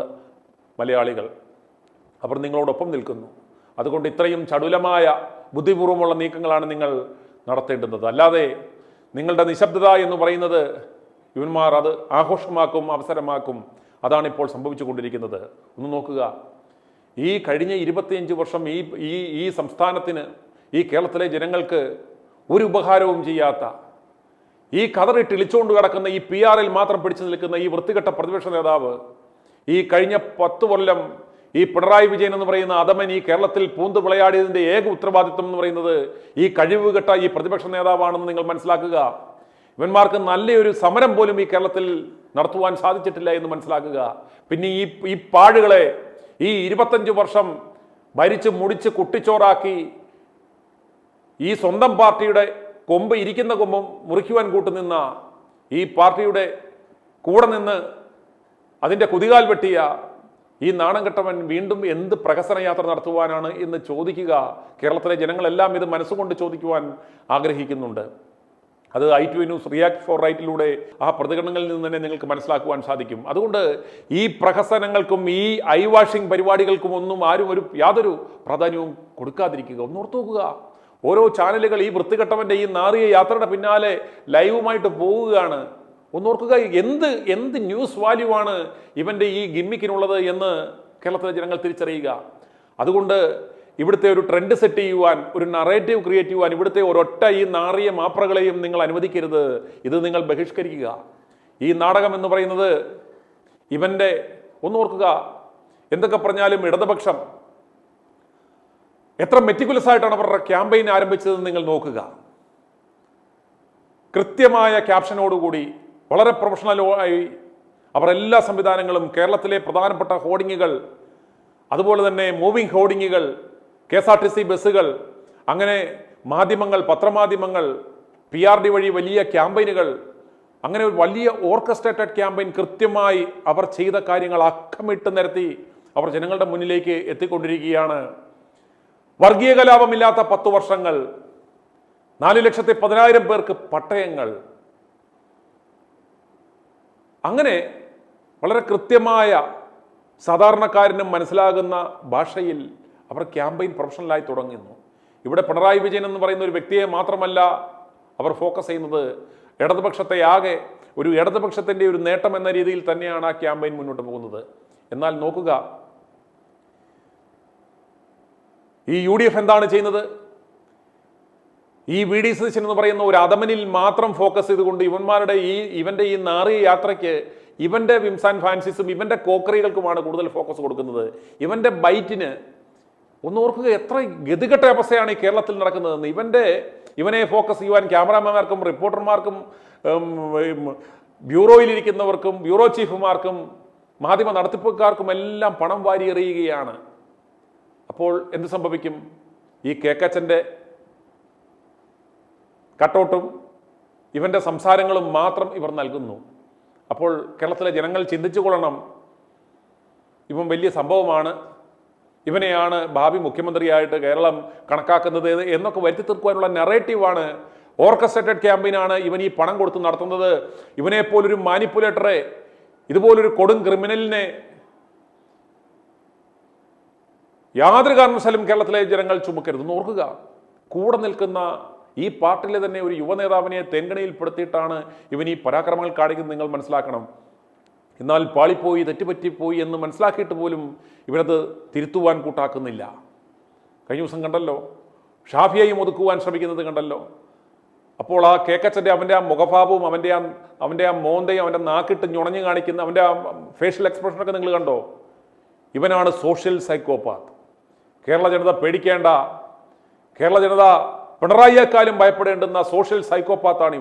മലയാളികൾ. അവർ നിങ്ങളോടൊപ്പം നിൽക്കുന്നു. അതുകൊണ്ട് ഇത്രയും ചടുലമായ ബുദ്ധിപൂർവ്വമുള്ള നീക്കങ്ങളാണ് നിങ്ങൾ നടത്തേണ്ടുന്നത്. അല്ലാതെ നിങ്ങളുടെ നിശബ്ദത എന്ന് പറയുന്നത് ഇവന്മാർ അത് ആഘോഷമാക്കും, അവസരമാക്കും. അതാണ് ഇപ്പോൾ സംഭവിച്ചു കൊണ്ടിരിക്കുന്നത്. ഒന്ന് നോക്കുക, ഈ കഴിഞ്ഞ 25 വർഷം ഈ സംസ്ഥാനത്തിന്, ഈ കേരളത്തിലെ ജനങ്ങൾക്ക് ഒരു ഉപകാരവും ചെയ്യാത്ത, ഈ കതറിട്ട് ഇളിച്ചുകൊണ്ട് കിടക്കുന്ന, ഈ PR-ൽ മാത്രം പിടിച്ചു നിൽക്കുന്ന ഈ വൃത്തികെട്ട പ്രതിപക്ഷ നേതാവ്, ഈ കഴിഞ്ഞ 10 കൊല്ലം ഈ പിണറായി വിജയൻ എന്ന് പറയുന്ന അധമൻ ഈ കേരളത്തിൽ പൂന്തു വിളയാടിയതിൻ്റെ ഏക ഉത്തരവാദിത്വം എന്ന് പറയുന്നത് ഈ കഴിവുകെട്ട ഈ പ്രതിപക്ഷ നേതാവാണെന്ന് നിങ്ങൾ മനസ്സിലാക്കുക. ഇവന്മാർക്ക് നല്ലൊരു സമരം പോലും ഈ കേരളത്തിൽ നടത്തുവാൻ സാധിച്ചിട്ടില്ല എന്ന് മനസ്സിലാക്കുക. പിന്നെ ഈ പാഴുകളെ ഈ 25 വർഷം ഭരിച്ച് മുടിച്ച് കുട്ടിച്ചോറാക്കി ഈ സ്വന്തം പാർട്ടിയുടെ കൊമ്പ്, ഇരിക്കുന്ന കൊമ്പ് മുറിക്കുവാൻ കൂട്ടുനിന്ന ഈ പാർട്ടിയുടെ കൂടെ നിന്ന് അതിൻ്റെ കുതികാൽ വെട്ടിയ ഈ നാണം കെട്ടവൻ വീണ്ടും എന്ത് പ്രഹസന യാത്ര നടത്തുവാനാണ് എന്ന് ചോദിക്കുക. കേരളത്തിലെ ജനങ്ങളെല്ലാം ഇത് മനസ്സുകൊണ്ട് ചോദിക്കുവാൻ ആഗ്രഹിക്കുന്നുണ്ട്. അത് i2 ന്യൂസ് റിയാക്ട് ഫോർ റൈറ്റിലൂടെ ആ പ്രതികരണങ്ങളിൽ നിന്ന് തന്നെ നിങ്ങൾക്ക് മനസ്സിലാക്കുവാൻ സാധിക്കും. അതുകൊണ്ട് ഈ പ്രഹസനങ്ങൾക്കും ഈ ഐ വാഷിംഗ് പരിപാടികൾക്കും ഒന്നും ആരും യാതൊരു പ്രാധാന്യവും കൊടുക്കാതിരിക്കുക. ഒന്നോർത്ത് നോക്കുക, ഓരോ ചാനലുകൾ ഈ വൃത്തികെട്ടവന്റെ ഈ നാറിയ യാത്രയുടെ പിന്നാലെ ലൈവുമായിട്ട് പോവുകയാണ്. ഒന്നോർക്കുക, എന്ത് ന്യൂസ് വാല്യൂ ആണ് ഇവന്റെ ഈ ഗിമ്മിക്കിനുള്ളത് എന്ന് കേരളത്തിലെ ജനങ്ങൾ തിരിച്ചറിയുക. അതുകൊണ്ട് ഇവിടുത്തെ ഒരു ട്രെൻഡ് സെറ്റ് ചെയ്യുവാൻ, ഒരു നറേറ്റീവ് ക്രിയേറ്റ് ചെയ്യുവാൻ ഇവിടുത്തെ ഒരൊറ്റ ഈ നാറിയ മാപ്രകളെയും നിങ്ങൾ അനുവദിക്കരുത്. ഇത് നിങ്ങൾ ബഹിഷ്കരിക്കുക. ഈ നാടകം എന്ന് പറയുന്നത് ഇവന്റെ, ഒന്നോർക്കുക, എന്തൊക്കെ പറഞ്ഞാലും ഇടതുപക്ഷം എത്ര മെറ്റിക്കുലസ് ആയിട്ടാണ് അവരുടെ ക്യാമ്പയിൻ ആരംഭിച്ചതെന്ന് നിങ്ങൾ നോക്കുക. കൃത്യമായ ക്യാപ്ഷനോടുകൂടി വളരെ പ്രൊഫഷണലായി അവർ എല്ലാ സംവിധാനങ്ങളും, കേരളത്തിലെ പ്രധാനപ്പെട്ട ഹോർഡിങ്ങുകൾ, അതുപോലെ തന്നെ മൂവിംഗ് ഹോർഡിങ്ങുകൾ, KSRTC ബസ്സുകൾ, അങ്ങനെ മാധ്യമങ്ങൾ, പത്രമാധ്യമങ്ങൾ, PRD വഴി വലിയ ക്യാമ്പയിനുകൾ, അങ്ങനെ ഒരു വലിയ ഓർക്കസ്ട്രേറ്റഡ് ക്യാമ്പയിൻ കൃത്യമായി അവർ ചെയ്ത കാര്യങ്ങൾ അക്കമിട്ട് നിരത്തി അവർ ജനങ്ങളുടെ മുന്നിലേക്ക് എത്തിക്കൊണ്ടിരിക്കുകയാണ്. വർഗീയ കലാപമില്ലാത്ത 10 വർഷങ്ങൾ, 4,10,000 പേർക്ക് പട്ടയങ്ങൾ, അങ്ങനെ വളരെ കൃത്യമായ സാധാരണക്കാരനും മനസ്സിലാകുന്ന ഭാഷയിൽ അവർ ക്യാമ്പയിൻ പ്രൊഫഷണലായി തുടങ്ങുന്നു. ഇവിടെ പിണറായി വിജയൻ എന്ന് പറയുന്ന ഒരു വ്യക്തിയെ മാത്രമല്ല അവർ ഫോക്കസ് ചെയ്യുന്നത്, ഇടതുപക്ഷത്തെ ആകെ ഒരു ഇടതുപക്ഷത്തിൻ്റെ ഒരു നേട്ടം എന്ന രീതിയിൽ തന്നെയാണ് ആ ക്യാമ്പയിൻ മുന്നോട്ട് പോകുന്നത്. എന്നാൽ നോക്കുക, ഈ UDF എന്താണ് ചെയ്യുന്നത്? ഈ VD സതീശൻ എന്ന് പറയുന്ന ഒരു അധമനിൽ മാത്രം ഫോക്കസ് ചെയ്തുകൊണ്ട് ഇവന്റെ ഈ നാറിയ യാത്രയ്ക്ക് ഇവന്റെ വിംസ് ആൻഡ് ഫാൻസീസും ഇവന്റെ കോക്കറികൾക്കുമാണ് കൂടുതൽ ഫോക്കസ് കൊടുക്കുന്നത്. ഇവന്റെ ബൈറ്റിന് ഒന്നോർക്കുക, എത്ര ഗതികെട്ട അവസ്ഥയാണ് ഈ കേരളത്തിൽ നടക്കുന്നതെന്ന്. ഇവനെ ഫോക്കസ് ചെയ്യുവാൻ ക്യാമറാമാൻമാർക്കും റിപ്പോർട്ടർമാർക്കും ബ്യൂറോയിലിരിക്കുന്നവർക്കും ബ്യൂറോ ചീഫുമാർക്കും മാധ്യമ നടത്തിപ്പുകാർക്കും എല്ലാം പണം വാരി എറിയുകയാണ്. അപ്പോൾ എന്ത് സംഭവിക്കും? ഈ കേക്കച്ചൻ്റെ കട്ടൗട്ടും ഇവന്റെ സംസാരങ്ങളും മാത്രം ഇവർ നൽകുന്നു. അപ്പോൾ കേരളത്തിലെ ജനങ്ങൾ ചിന്തിച്ചു കൊള്ളണം, ഇവൻ വലിയ സംഭവമാണ്, ഇവനെയാണ് ഭാവി മുഖ്യമന്ത്രിയായിട്ട് കേരളം കണക്കാക്കുന്നത് എന്നൊക്കെ വരുത്തി തീർക്കുവാനുള്ള നെറേറ്റീവാണ്, ഓർക്കസ്ട്രേറ്റഡ് ക്യാമ്പയിനാണ് ഇവൻ ഈ പണം കൊടുത്ത് നടത്തുന്നത്. ഇവനെപ്പോലൊരു മാനിപ്പുലേറ്ററെ, ഇതുപോലൊരു കൊടും ക്രിമിനലിനെ യാതൊരു കാരണവശാലും കേരളത്തിലെ ജനങ്ങൾ ചുമക്കരുത്. ഓർക്കുക, കൂടെ നിൽക്കുന്ന ഈ പാർട്ടിയിലെ തന്നെ ഒരു യുവനേതാവിനെ തെൻകണിയിൽപ്പെടുത്തിയിട്ടാണ് ഇവൻ ഈ പരാക്രമങ്ങൾ കാണിക്കുന്നത്, നിങ്ങൾ മനസ്സിലാക്കണം. എന്നാൽ പാളിപ്പോയി, തെറ്റുപറ്റിപ്പോയി എന്ന് മനസ്സിലാക്കിയിട്ട് പോലും ഇവനത് തിരുത്തുവാൻ കൂട്ടാക്കുന്നില്ല. കഴിഞ്ഞ ദിവസം കണ്ടല്ലോ, ഷാഫിയെയും ഒതുക്കുവാൻ ശ്രമിക്കുന്നത് കണ്ടല്ലോ. അപ്പോൾ ആ കേക്കച്ചൻ്റെ അവൻ്റെ ആ മുഖഭാവവും അവൻ്റെ ആ മോന്തയും അവൻ്റെ നാക്കിട്ട് ഞുണഞ്ഞു കാണിക്കുന്ന അവൻ്റെ ആ ഫേഷ്യൽ എക്സ്പ്രഷനൊക്കെ നിങ്ങൾ കണ്ടോ? ഇവനാണ് സോഷ്യൽ സൈക്കോപാത്ത്. കേരള ജനത പേടിക്കേണ്ട, കേരള ജനത പിണറായിയേക്കാളും ഭയപ്പെടേണ്ടുന്ന സോഷ്യൽ സൈക്കോപാത്താണ്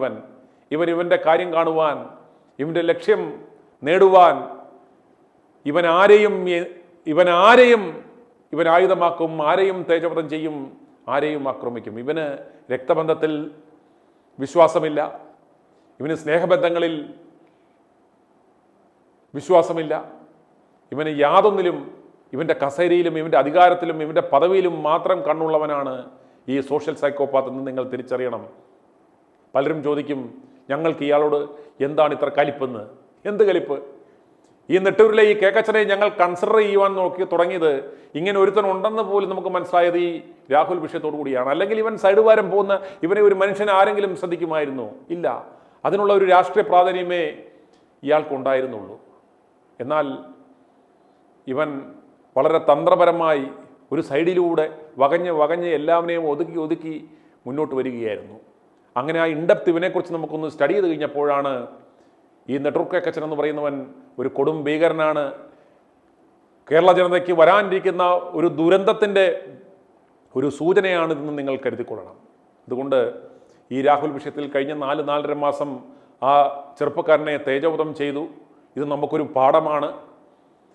ഇവൻ്റെ കാര്യം കാണുവാൻ, ഇവൻ്റെ ലക്ഷ്യം നേടുവാൻ ഇവൻ ആയുധമാക്കും, ആരെയും തേജവധം ചെയ്യും, ആരെയും ആക്രമിക്കും. ഇവന് രക്തബന്ധത്തിൽ വിശ്വാസമില്ല, ഇവന് സ്നേഹബന്ധങ്ങളിൽ വിശ്വാസമില്ല, ഇവന് യാതൊന്നിലും, ഇവൻ്റെ കസേരയിലും ഇവൻ്റെ അധികാരത്തിലും ഇവൻ്റെ പദവിയിലും മാത്രം കണ്ണുള്ളവനാണ് ഈ സോഷ്യൽ സൈക്കോപാത്ത് എന്ന് നിങ്ങൾ തിരിച്ചറിയണം. പലരും ചോദിക്കും, ഞങ്ങൾക്ക് ഇയാളോട് എന്താണ് ഇത്ര കലിപ്പെന്ന്. എന്ത് കലിപ്പ്? ഈ നെട്ടൂരിലെ ഈ കേക്കച്ചനെ ഞങ്ങൾ കൺസിഡർ ചെയ്യുവാൻ തുടങ്ങിയത് ഇങ്ങനെ ഒരുത്തൻ ഉണ്ടെന്ന് പോലും നമുക്ക് മനസ്സിലായത് ഈ രാഹുൽ വിഷയത്തോടു കൂടിയാണ്. അല്ലെങ്കിൽ ഇവൻ സൈഡ് വാരം പോകുന്ന ഇവനെ ഒരു മനുഷ്യനെ ആരെങ്കിലും ശ്രദ്ധിക്കുമായിരുന്നു? ഇല്ല. അതിനുള്ള ഒരു രാഷ്ട്രീയ പ്രാധാന്യമേ ഇയാൾക്കുണ്ടായിരുന്നുള്ളൂ. എന്നാൽ ഇവൻ വളരെ തന്ത്രപരമായി ഒരു സൈഡിലൂടെ വകഞ്ഞ് എല്ലാവരെയും ഒതുക്കി മുന്നോട്ട് വരികയായിരുന്നു. അങ്ങനെ ആ ഇൻഡെപ്ത് ഇവനെക്കുറിച്ച് നമുക്കൊന്ന് സ്റ്റഡി ചെയ്ത് കഴിഞ്ഞപ്പോഴാണ് ഈ നെട്ടൂർ കേക്കച്ചൻ എന്ന് പറയുന്നവൻ ഒരു കൊടും ഭീകരനാണ്, കേരള ജനതയ്ക്ക് വരാനിരിക്കുന്ന ഒരു ദുരന്തത്തിൻ്റെ ഒരു സൂചനയാണിതെന്ന് നിങ്ങൾ കരുതിക്കൊള്ളണം. അതുകൊണ്ട് ഈ രാഹുൽ വിഷയത്തിൽ കഴിഞ്ഞ 4-4.5 മാസം ആ ചെറുപ്പക്കാരനെ തേജോവധം ചെയ്തു. ഇത് നമുക്കൊരു പാഠമാണ്.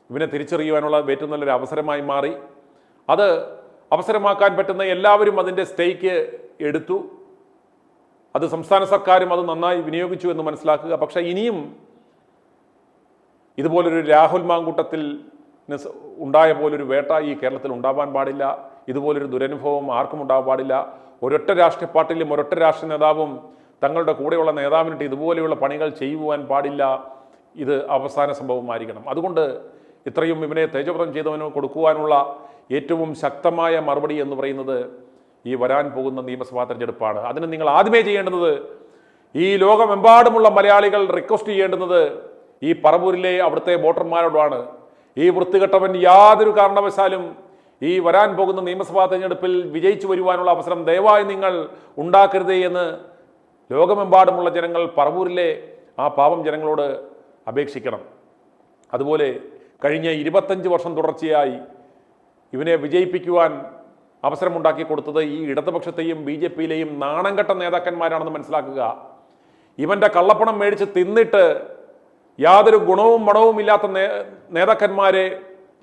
ഇവനെ തിരിച്ചറിയുവാനുള്ള ഏറ്റവും നല്ലൊരു അവസരമായി മാറി. അത് അവസരമാക്കാൻ പറ്റുന്ന എല്ലാവരും അതിൻ്റെ സ്റ്റേക്ക് എടുത്തു. അത് സംസ്ഥാന സർക്കാരും അത് നന്നായി വിനിയോഗിച്ചു എന്ന് മനസ്സിലാക്കുക. പക്ഷേ ഇനിയും ഇതുപോലൊരു രാഹുൽ മാങ്കൂട്ടത്തിൽ ഉണ്ടായ പോലൊരു വേട്ട ഈ കേരളത്തിൽ ഉണ്ടാവാൻ പാടില്ല. ഇതുപോലൊരു ദുരനുഭവം ആർക്കും ഉണ്ടാവാൻ പാടില്ല. ഒരൊറ്റ രാഷ്ട്രീയ പാർട്ടിയിലും ഒരൊറ്റ രാഷ്ട്രീയ നേതാവും തങ്ങളുടെ കൂടെയുള്ള നേതാവിനിട്ട് ഇതുപോലെയുള്ള പണികൾ ചെയ്യുവാൻ പാടില്ല. ഇത് അവസാന സംഭവമായിരിക്കണം. അതുകൊണ്ട് ഇത്രയും ഇവനെ തേജോവധം ചെയ്തവന് കൊടുക്കുവാനുള്ള ഏറ്റവും ശക്തമായ മറുപടി എന്ന് പറയുന്നത് ഈ വരാൻ പോകുന്ന നിയമസഭാ തെരഞ്ഞെടുപ്പാണ്. അതിന് നിങ്ങൾ ആദ്യമേ ചെയ്യേണ്ടത്, ഈ ലോകമെമ്പാടുമുള്ള മലയാളികൾ റിക്വസ്റ്റ് ചെയ്യേണ്ടുന്നത് ഈ പറവൂരിലെ അവിടുത്തെ വോട്ടർമാരോടാണ്. ഈ വൃത്തികെട്ടവൻ യാതൊരു കാരണവശാലും ഈ വരാൻ പോകുന്ന നിയമസഭാ തെരഞ്ഞെടുപ്പിൽ വിജയിച്ചു വരുവാനുള്ള അവസരം ദയവായി നിങ്ങൾ ഉണ്ടാക്കരുതേ എന്ന് ലോകമെമ്പാടുമുള്ള ജനങ്ങൾ പറവൂരിലെ ആ പാവം ജനങ്ങളോട് അപേക്ഷിക്കണം. അതുപോലെ കഴിഞ്ഞ 25 വർഷം തുടർച്ചയായി ഇവനെ വിജയിപ്പിക്കുവാൻ അവസരമുണ്ടാക്കി കൊടുത്തത് ഈ ഇടതുപക്ഷത്തെയും BJP-യിലെയും നാണം കെട്ട നേതാക്കന്മാരാണെന്ന് മനസ്സിലാക്കുക. ഇവൻ്റെ കള്ളപ്പണം മേടിച്ച് തിന്നിട്ട് യാതൊരു ഗുണവും മണവും ഇല്ലാത്ത നേതാക്കന്മാരെ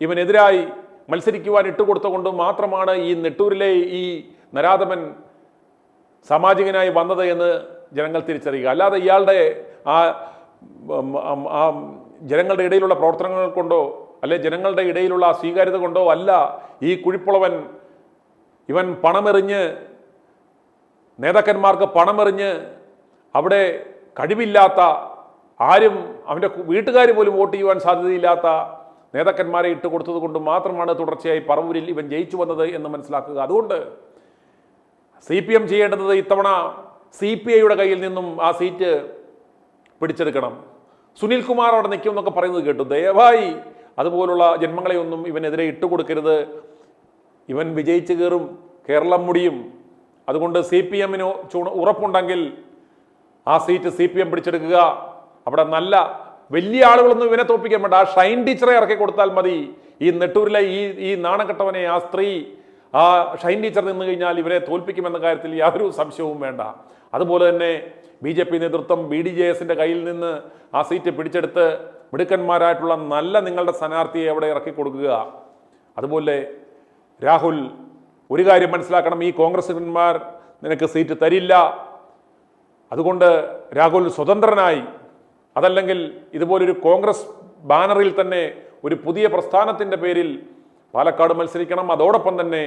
ഇവനെതിരായി മത്സരിക്കുവാൻ ഇട്ടുകൊടുത്തുകൊണ്ട് മാത്രമാണ് ഈ നെട്ടൂരിലെ ഈ നരാധമൻ സാമാജികനായി വന്നത് എന്ന് ജനങ്ങൾ തിരിച്ചറിയുക. അല്ലാതെ ഇയാളുടെ ആ ജനങ്ങളുടെ ഇടയിലുള്ള പ്രവർത്തനങ്ങൾ കൊണ്ടോ അല്ലെ ജനങ്ങളുടെ ഇടയിലുള്ള സ്വീകാര്യത കൊണ്ടോ അല്ല ഈ കുഴിപ്പുളവൻ ഇവൻ പണമെറിഞ്ഞ് നേതാക്കന്മാർക്ക് പണമെറിഞ്ഞ് അവിടെ കഴിവില്ലാത്ത ആരും അവൻ്റെ വീട്ടുകാർ പോലും വോട്ട് ചെയ്യുവാൻ സാധ്യതയില്ലാത്ത നേതാക്കന്മാരെ ഇട്ട് കൊടുത്തത് കൊണ്ട് മാത്രമാണ് തുടർച്ചയായി പറവൂരിൽ ഇവൻ ജയിച്ചു വന്നത് എന്ന് മനസ്സിലാക്കുക. അതുകൊണ്ട് CPM ചെയ്യേണ്ടത് ഇത്തവണ CPIയുടെ കയ്യിൽ നിന്നും ആ സീറ്റ് പിടിച്ചെടുക്കണം. സുനിൽ കുമാർ അവിടെ നിൽക്കും എന്നൊക്കെ പറയുന്നത് കേട്ടു. ദയവായി അതുപോലുള്ള ജന്മങ്ങളെയൊന്നും ഇവനെതിരെ ഇട്ടുകൊടുക്കരുത്. ഇവൻ വിജയിച്ച് കയറും, കേരളം മുടിയും. അതുകൊണ്ട് CPM-ന് ഉറപ്പുണ്ടെങ്കിൽ ആ സീറ്റ് CPM പിടിച്ചെടുക്കുക. അവിടെ നല്ല വലിയ ആളുകളൊന്നും ഇവനെ തോൽപ്പിക്കാൻ വേണ്ട. ആ ഷൈൻ ടീച്ചറെ ഇറക്കി കൊടുത്താൽ മതി. ഈ നെട്ടൂരിലെ ഈ നാണക്കെട്ടവനെ, ആ സ്ത്രീ, ആ ഷൈൻ ടീച്ചർ നിന്ന് കഴിഞ്ഞാൽ ഇവരെ തോൽപ്പിക്കുമെന്ന കാര്യത്തിൽ യാതൊരു സംശയവും വേണ്ട. അതുപോലെ തന്നെ BJP നേതൃത്വം BDJS-ന്റെ കയ്യിൽ നിന്ന് ആ സീറ്റ് പിടിച്ചെടുത്ത് മിടുക്കന്മാരായിട്ടുള്ള നല്ല നിങ്ങളുടെ സ്ഥാനാർത്ഥിയെ അവിടെ ഇറക്കി കൊടുക്കുക. അതുപോലെ രാഹുൽ, ഒരു കാര്യം മനസ്സിലാക്കണം, ഈ കോൺഗ്രസ്സുകാരന്മാർ നിനക്ക് സീറ്റ് തരില്ല. അതുകൊണ്ട് രാഹുൽ സ്വതന്ത്രനായി, അതല്ലെങ്കിൽ ഇതുപോലൊരു കോൺഗ്രസ് ബാനറിൽ തന്നെ ഒരു പുതിയ പ്രസ്ഥാനത്തിൻ്റെ പേരിൽ പാലക്കാട് മത്സരിക്കണം. അതോടൊപ്പം തന്നെ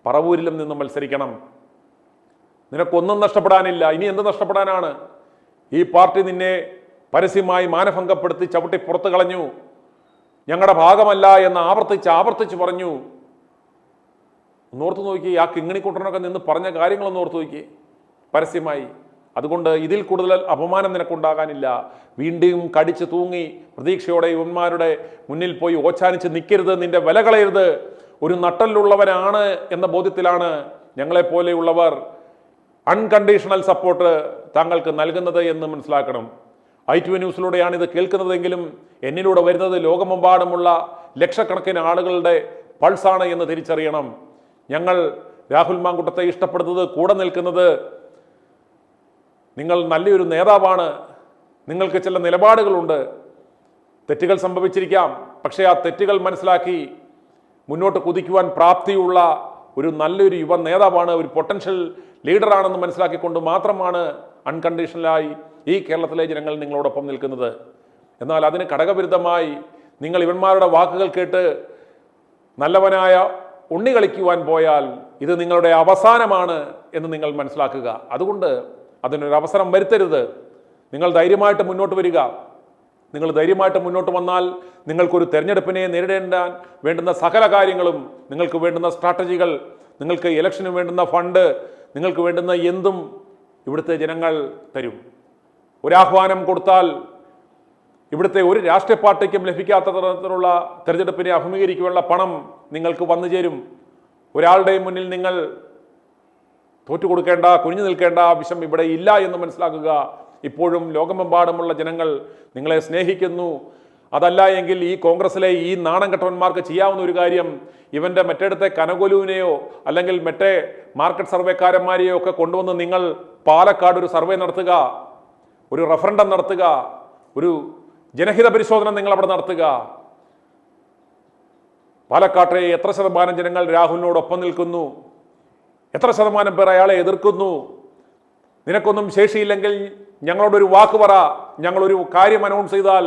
പറവൂരിലും നിന്ന് മത്സരിക്കണം. നിനക്കൊന്നും നഷ്ടപ്പെടാനില്ല. ഇനി എന്ത് നഷ്ടപ്പെടാനാണ്? ഈ പാർട്ടി നിന്നെ പരസ്യമായി മാനഭംഗപ്പെടുത്തി ചവിട്ടി പുറത്തു കളഞ്ഞു. ഞങ്ങളുടെ ഭാഗമല്ല എന്ന് ആവർത്തിച്ച് പറഞ്ഞു. ഒന്നോർത്ത് നോക്കി, ആ കിങ്ങിണിക്കുട്ടനൊക്കെ നിന്ന് പറഞ്ഞ കാര്യങ്ങളൊന്ന് ഓർത്ത് നോക്കി പരസ്യമായി. അതുകൊണ്ട് ഇതിൽ കൂടുതൽ അപമാനം നിനക്കുണ്ടാകാനില്ല. വീണ്ടും കടിച്ചു തൂങ്ങി പ്രതീക്ഷയോടെ ഇവന്മാരുടെ മുന്നിൽ പോയി ഓച്ചാനിച്ച് നിൽക്കരുത്. നിന്റെ വില കളയരുത്. ഒരു നട്ടലുള്ളവനാണ് എന്ന ബോധ്യത്തിലാണ് ഞങ്ങളെപ്പോലെയുള്ളവർ അൺകണ്ടീഷണൽ സപ്പോർട്ട് താങ്കൾക്ക് നൽകുന്നത് എന്ന് മനസ്സിലാക്കണം. ITV ന്യൂസിലൂടെയാണ് ഇത് കേൾക്കുന്നതെങ്കിലും എന്നിലൂടെ വരുന്നത് ലോകമെമ്പാടുമുള്ള ലക്ഷക്കണക്കിന് ആളുകളുടെ പൾസാണ് എന്ന് തിരിച്ചറിയണം. ഞങ്ങൾ രാഹുൽ മാങ്കുട്ടത്തെ ഇഷ്ടപ്പെടുന്നത്, കൂടെ നിൽക്കുന്നത്, നിങ്ങൾ നല്ലൊരു നേതാവാണ്, നിങ്ങൾക്ക് ചില നിലപാടുകളുണ്ട്, തെറ്റുകൾ സംഭവിച്ചിരിക്കാം, പക്ഷേ ആ തെറ്റുകൾ മനസ്സിലാക്കി മുന്നോട്ട് കുതിക്കുവാൻ പ്രാപ്തിയുള്ള ഒരു നല്ലൊരു യുവ നേതാവാണ്, ഒരു പൊട്ടൻഷ്യൽ ലീഡറാണെന്ന് മനസ്സിലാക്കിക്കൊണ്ട് മാത്രമാണ് അൺകണ്ടീഷണലായി ഈ കേരളത്തിലെ ജനങ്ങൾ നിങ്ങളോടൊപ്പം നിൽക്കുന്നത്. എന്നാൽ അതിന് ഘടകവിരുദ്ധമായി നിങ്ങൾ ഇവന്മാരുടെ വാക്കുകൾ കേട്ട് നല്ലവനായ ഉണ്ണി കളിക്കുവാൻ പോയാൽ ഇത് നിങ്ങളുടെ അവസാനമാണ് എന്ന് നിങ്ങൾ മനസ്സിലാക്കുക. അതുകൊണ്ട് അതിനൊരു അവസരം വരുത്തരുത്. നിങ്ങൾ ധൈര്യമായിട്ട് മുന്നോട്ട് വരിക. നിങ്ങൾ ധൈര്യമായിട്ട് മുന്നോട്ട് വന്നാൽ നിങ്ങൾക്കൊരു തെരഞ്ഞെടുപ്പിനെ നേരിടേണ്ടാൻ വേണ്ടുന്ന സകല കാര്യങ്ങളും, നിങ്ങൾക്ക് വേണ്ടുന്ന സ്ട്രാറ്റജികൾ, നിങ്ങൾക്ക് ഇലക്ഷന് വേണ്ടുന്ന ഫണ്ട്, നിങ്ങൾക്ക് വേണ്ടുന്ന എന്തും ഇവിടുത്തെ ജനങ്ങൾ തരും. ഒരാഹ്വാനം കൊടുത്താൽ ഇവിടുത്തെ ഒരു രാഷ്ട്രീയ പാർട്ടിക്കും ലഭിക്കാത്ത തരത്തിലുള്ള തെരഞ്ഞെടുപ്പിനെ അഭിമുഖീകരിക്കാനുള്ള പണം നിങ്ങൾക്ക് വന്നു ചേരും. ഒരാളുടെയും മുന്നിൽ നിങ്ങൾ തോറ്റുകൊടുക്കേണ്ട, കുനിഞ്ഞു നിൽക്കേണ്ട ആവശ്യം ഇവിടെ ഇല്ല എന്ന് മനസ്സിലാക്കുക. ഇപ്പോഴും ലോകമെമ്പാടുമുള്ള ജനങ്ങൾ നിങ്ങളെ സ്നേഹിക്കുന്നു. അതല്ല എങ്കിൽ ഈ കോൺഗ്രസിലെ ഈ നാണം കെട്ടവന്മാർക്ക് ചെയ്യാവുന്ന ഒരു കാര്യം, ഇവൻ്റെ മറ്റേടത്തെ കനകൊലുവിനെയോ അല്ലെങ്കിൽ മറ്റേ മാർക്കറ്റ് സർവേക്കാരന്മാരെയോ ഒക്കെ കൊണ്ടുവന്ന് നിങ്ങൾ പാലക്കാട് ഒരു സർവേ നടത്തുക, ഒരു റഫറൻഡം നടത്തുക, ഒരു ജനഹിത പരിശോധന നിങ്ങൾ അവിടെ നടത്തുക. പാലക്കാട്ടെ എത്ര ശതമാനം ജനങ്ങൾ രാഹുലിനോടൊപ്പം നിൽക്കുന്നു, എത്ര ശതമാനം പേർ അയാളെ എതിർക്കുന്നു? നിനക്കൊന്നും ശേഷിയില്ലെങ്കിൽ ഞങ്ങളോടൊരു വാക്ക് പറ. ഞങ്ങളൊരു കാര്യം അനൗൺസ് ചെയ്താൽ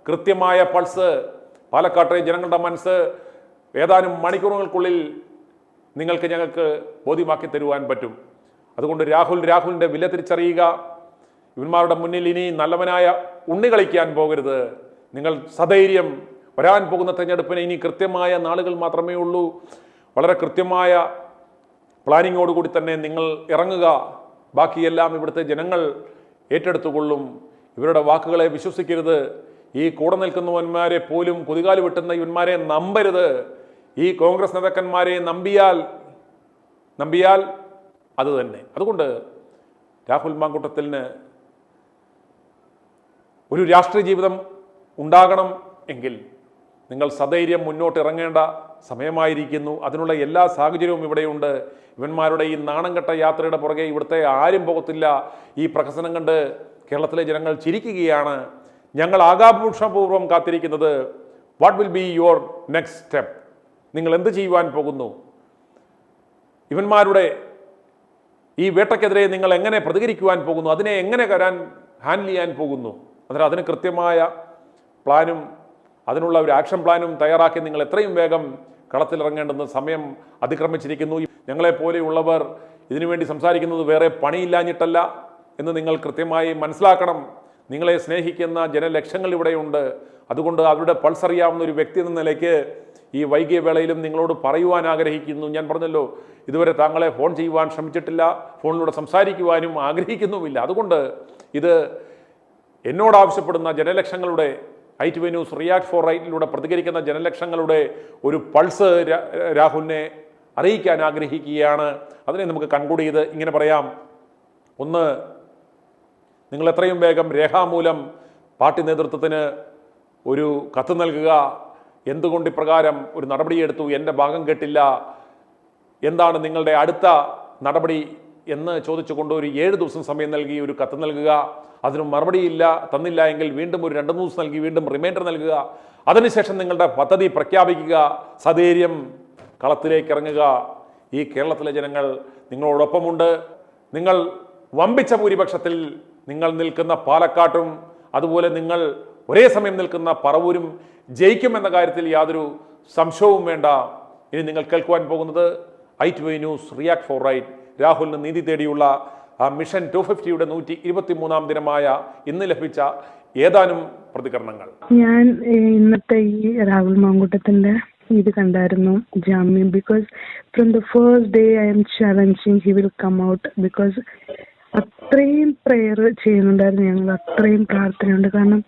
കൃത്യമായ പൾസ് പാലക്കാട്ടെ ജനങ്ങളുടെ മനസ്സ് ഏതാനും മണിക്കൂറുകൾക്കുള്ളിൽ ഞങ്ങൾക്ക് ബോധ്യമാക്കി തരുവാൻ പറ്റും. അതുകൊണ്ട് രാഹുലിൻ്റെ വില തിരിച്ചറിയുക. ഇവന്മാരുടെ മുന്നിൽ ഇനി നല്ലവനായ ഉണ്ണി കളിക്കാൻ പോകരുത്. നിങ്ങൾ സധൈര്യം വരാൻ പോകുന്ന തെരഞ്ഞെടുപ്പിന് ഇനി കൃത്യമായ നാളുകൾ മാത്രമേ ഉള്ളൂ. വളരെ കൃത്യമായ പ്ലാനിങ്ങോടുകൂടി തന്നെ നിങ്ങൾ ഇറങ്ങുക. ബാക്കിയെല്ലാം ഇവിടുത്തെ ജനങ്ങൾ ഏറ്റെടുത്തുകൊള്ളും. ഇവരുടെ വാക്കുകളെ വിശ്വസിക്കരുത്. ഈ കൂടെ നിൽക്കുന്നവന്മാരെ പോലും കുതികാല് വെട്ടുന്ന ഇവന്മാരെ നമ്പരുത്. ഈ കോൺഗ്രസ് നേതാക്കന്മാരെ നമ്പിയാൽ അത് തന്നെ. അതുകൊണ്ട് രാഹുൽ മാങ്കൂട്ടത്തിന് ഒരു രാഷ്ട്രീയ ജീവിതം ഉണ്ടാകണം എങ്കിൽ നിങ്ങൾ സധൈര്യം മുന്നോട്ട് ഇറങ്ങേണ്ട സമയമായിരിക്കുന്നു. അതിനുള്ള എല്ലാ സാഹചര്യവും ഇവിടെയുണ്ട്. ഇവന്മാരുടെ ഈ നാണംകെട്ട യാത്രയുടെ പുറകെ ഇവിടുത്തെ ആരും പോകത്തില്ല. ഈ പ്രഹസനം കണ്ട് കേരളത്തിലെ ജനങ്ങൾ ചിരിക്കുകയാണ്. ഞങ്ങൾ ആകാംക്ഷാപൂർവ്വം കാത്തിരിക്കുന്നത് what will be your next step. നിങ്ങൾ എന്ത് ചെയ്യുവാൻ പോകുന്നു? ഇവന്മാരുടെ ഈ വേട്ടയ്ക്കെതിരെ നിങ്ങൾ എങ്ങനെ പ്രതികരിക്കുവാൻ പോകുന്നു? അതിനെ എങ്ങനെ ഹാൻഡിൽ ചെയ്യാൻ പോകുന്നു? അതിന് കൃത്യമായ പ്ലാനും അതിനുള്ള ഒരു ആക്ഷൻ പ്ലാനും തയ്യാറാക്കി നിങ്ങൾ എത്രയും വേഗം കളത്തിലിറങ്ങേണ്ടുന്ന സമയം അതിക്രമിച്ചിരിക്കുന്നു. ഞങ്ങളെപ്പോലെയുള്ളവർ ഇതിനുവേണ്ടി സംസാരിക്കുന്നത് വേറെ പണിയില്ലാഞ്ഞിട്ടല്ല എന്ന് നിങ്ങൾ കൃത്യമായി മനസ്സിലാക്കണം. നിങ്ങളെ സ്നേഹിക്കുന്ന ജനലക്ഷങ്ങൾ ഇവിടെയുണ്ട്. അതുകൊണ്ട് അവരുടെ പൾസ് അറിയാവുന്ന ഒരു വ്യക്തി എന്ന നിലയ്ക്ക് ഈ വൈകിയ വേളയിലും നിങ്ങളോട് പറയുവാൻ ആഗ്രഹിക്കുന്നു. ഞാൻ പറഞ്ഞല്ലോ, ഇതുവരെ താങ്കളെ ഫോൺ ചെയ്യുവാൻ ശ്രമിച്ചിട്ടില്ല, ഫോണിലൂടെ സംസാരിക്കുവാനും ആഗ്രഹിക്കുന്നുമില്ല. അതുകൊണ്ട് ഇത് എന്നോട് ആവശ്യപ്പെടുന്ന ജനലക്ഷങ്ങളുടെ ITV ന്യൂസ് റിയാക്ട് ഫോർ റൈറ്റിലൂടെ പ്രതികരിക്കുന്ന ജനലക്ഷങ്ങളുടെ ഒരു പൾസ് രാഹുലിനെ അറിയിക്കാൻ ആഗ്രഹിക്കുകയാണ്. അതിനെ നമുക്ക് കൺക്ലൂഡ് ചെയ്ത് ഇങ്ങനെ പറയാം. ഒന്ന്, നിങ്ങൾ എത്രയും വേഗം രേഖാമൂലം പാർട്ടി നേതൃത്വത്തിന് ഒരു കത്ത് നൽകുക. എന്തുകൊണ്ട് ഇപ്രകാരം ഒരു നടപടിയെടുത്തു? എൻ്റെ ഭാഗം കേട്ടില്ല, എന്താണ് നിങ്ങളുടെ അടുത്ത നടപടി എന്ന് ചോദിച്ചുകൊണ്ട് ഒരു 7 ദിവസം സമയം നൽകി ഒരു കത്ത് നൽകുക. അതിന് മറുപടിയില്ല, തന്നില്ല എങ്കിൽ വീണ്ടും ഒരു 2 ദിവസം നൽകി വീണ്ടും റിമൈൻഡർ നൽകുക. അതിനുശേഷം നിങ്ങളുടെ പദ്ധതി പ്രഖ്യാപിക്കുക. സധൈര്യം കളത്തിലേക്ക് ഇറങ്ങുക. ഈ കേരളത്തിലെ ജനങ്ങൾ നിങ്ങളോടൊപ്പമുണ്ട്. നിങ്ങൾ വമ്പിച്ച ഭൂരിപക്ഷത്തിൽ നിങ്ങൾ നിൽക്കുന്ന പാലക്കാട്ടും അതുപോലെ നിങ്ങൾ ഒരേ സമയം നിൽക്കുന്ന പറവൂരും ജയിക്കുമെന്ന കാര്യത്തിൽ യാതൊരു സംശയവും വേണ്ട. ഇനി നിങ്ങൾ കേൾക്കുവാൻ പോകുന്നത് ITV news react for right. രാഹുലിന് നീതി തേടിയുള്ള മിഷൻ 250യുടെ 123ാം ദിനമായ ഇന്ന് ലഭിച്ച ഏതാനും പ്രതികരണങ്ങൾ. ഞാൻ ഇന്നത്തെ ഈ രാഹുൽ മാങ്കൂട്ടത്തിന്റെ ഇത് കണ്ടായിരുന്നു, ജാമ്യം. Because from the first day I'm challenging he will come out. Because അത്രയും പ്രെയർ ചെയ്യുന്നുണ്ടായിരുന്നു ഞങ്ങൾ, അത്രയും പ്രാർത്ഥനയുണ്ട്. കാരണം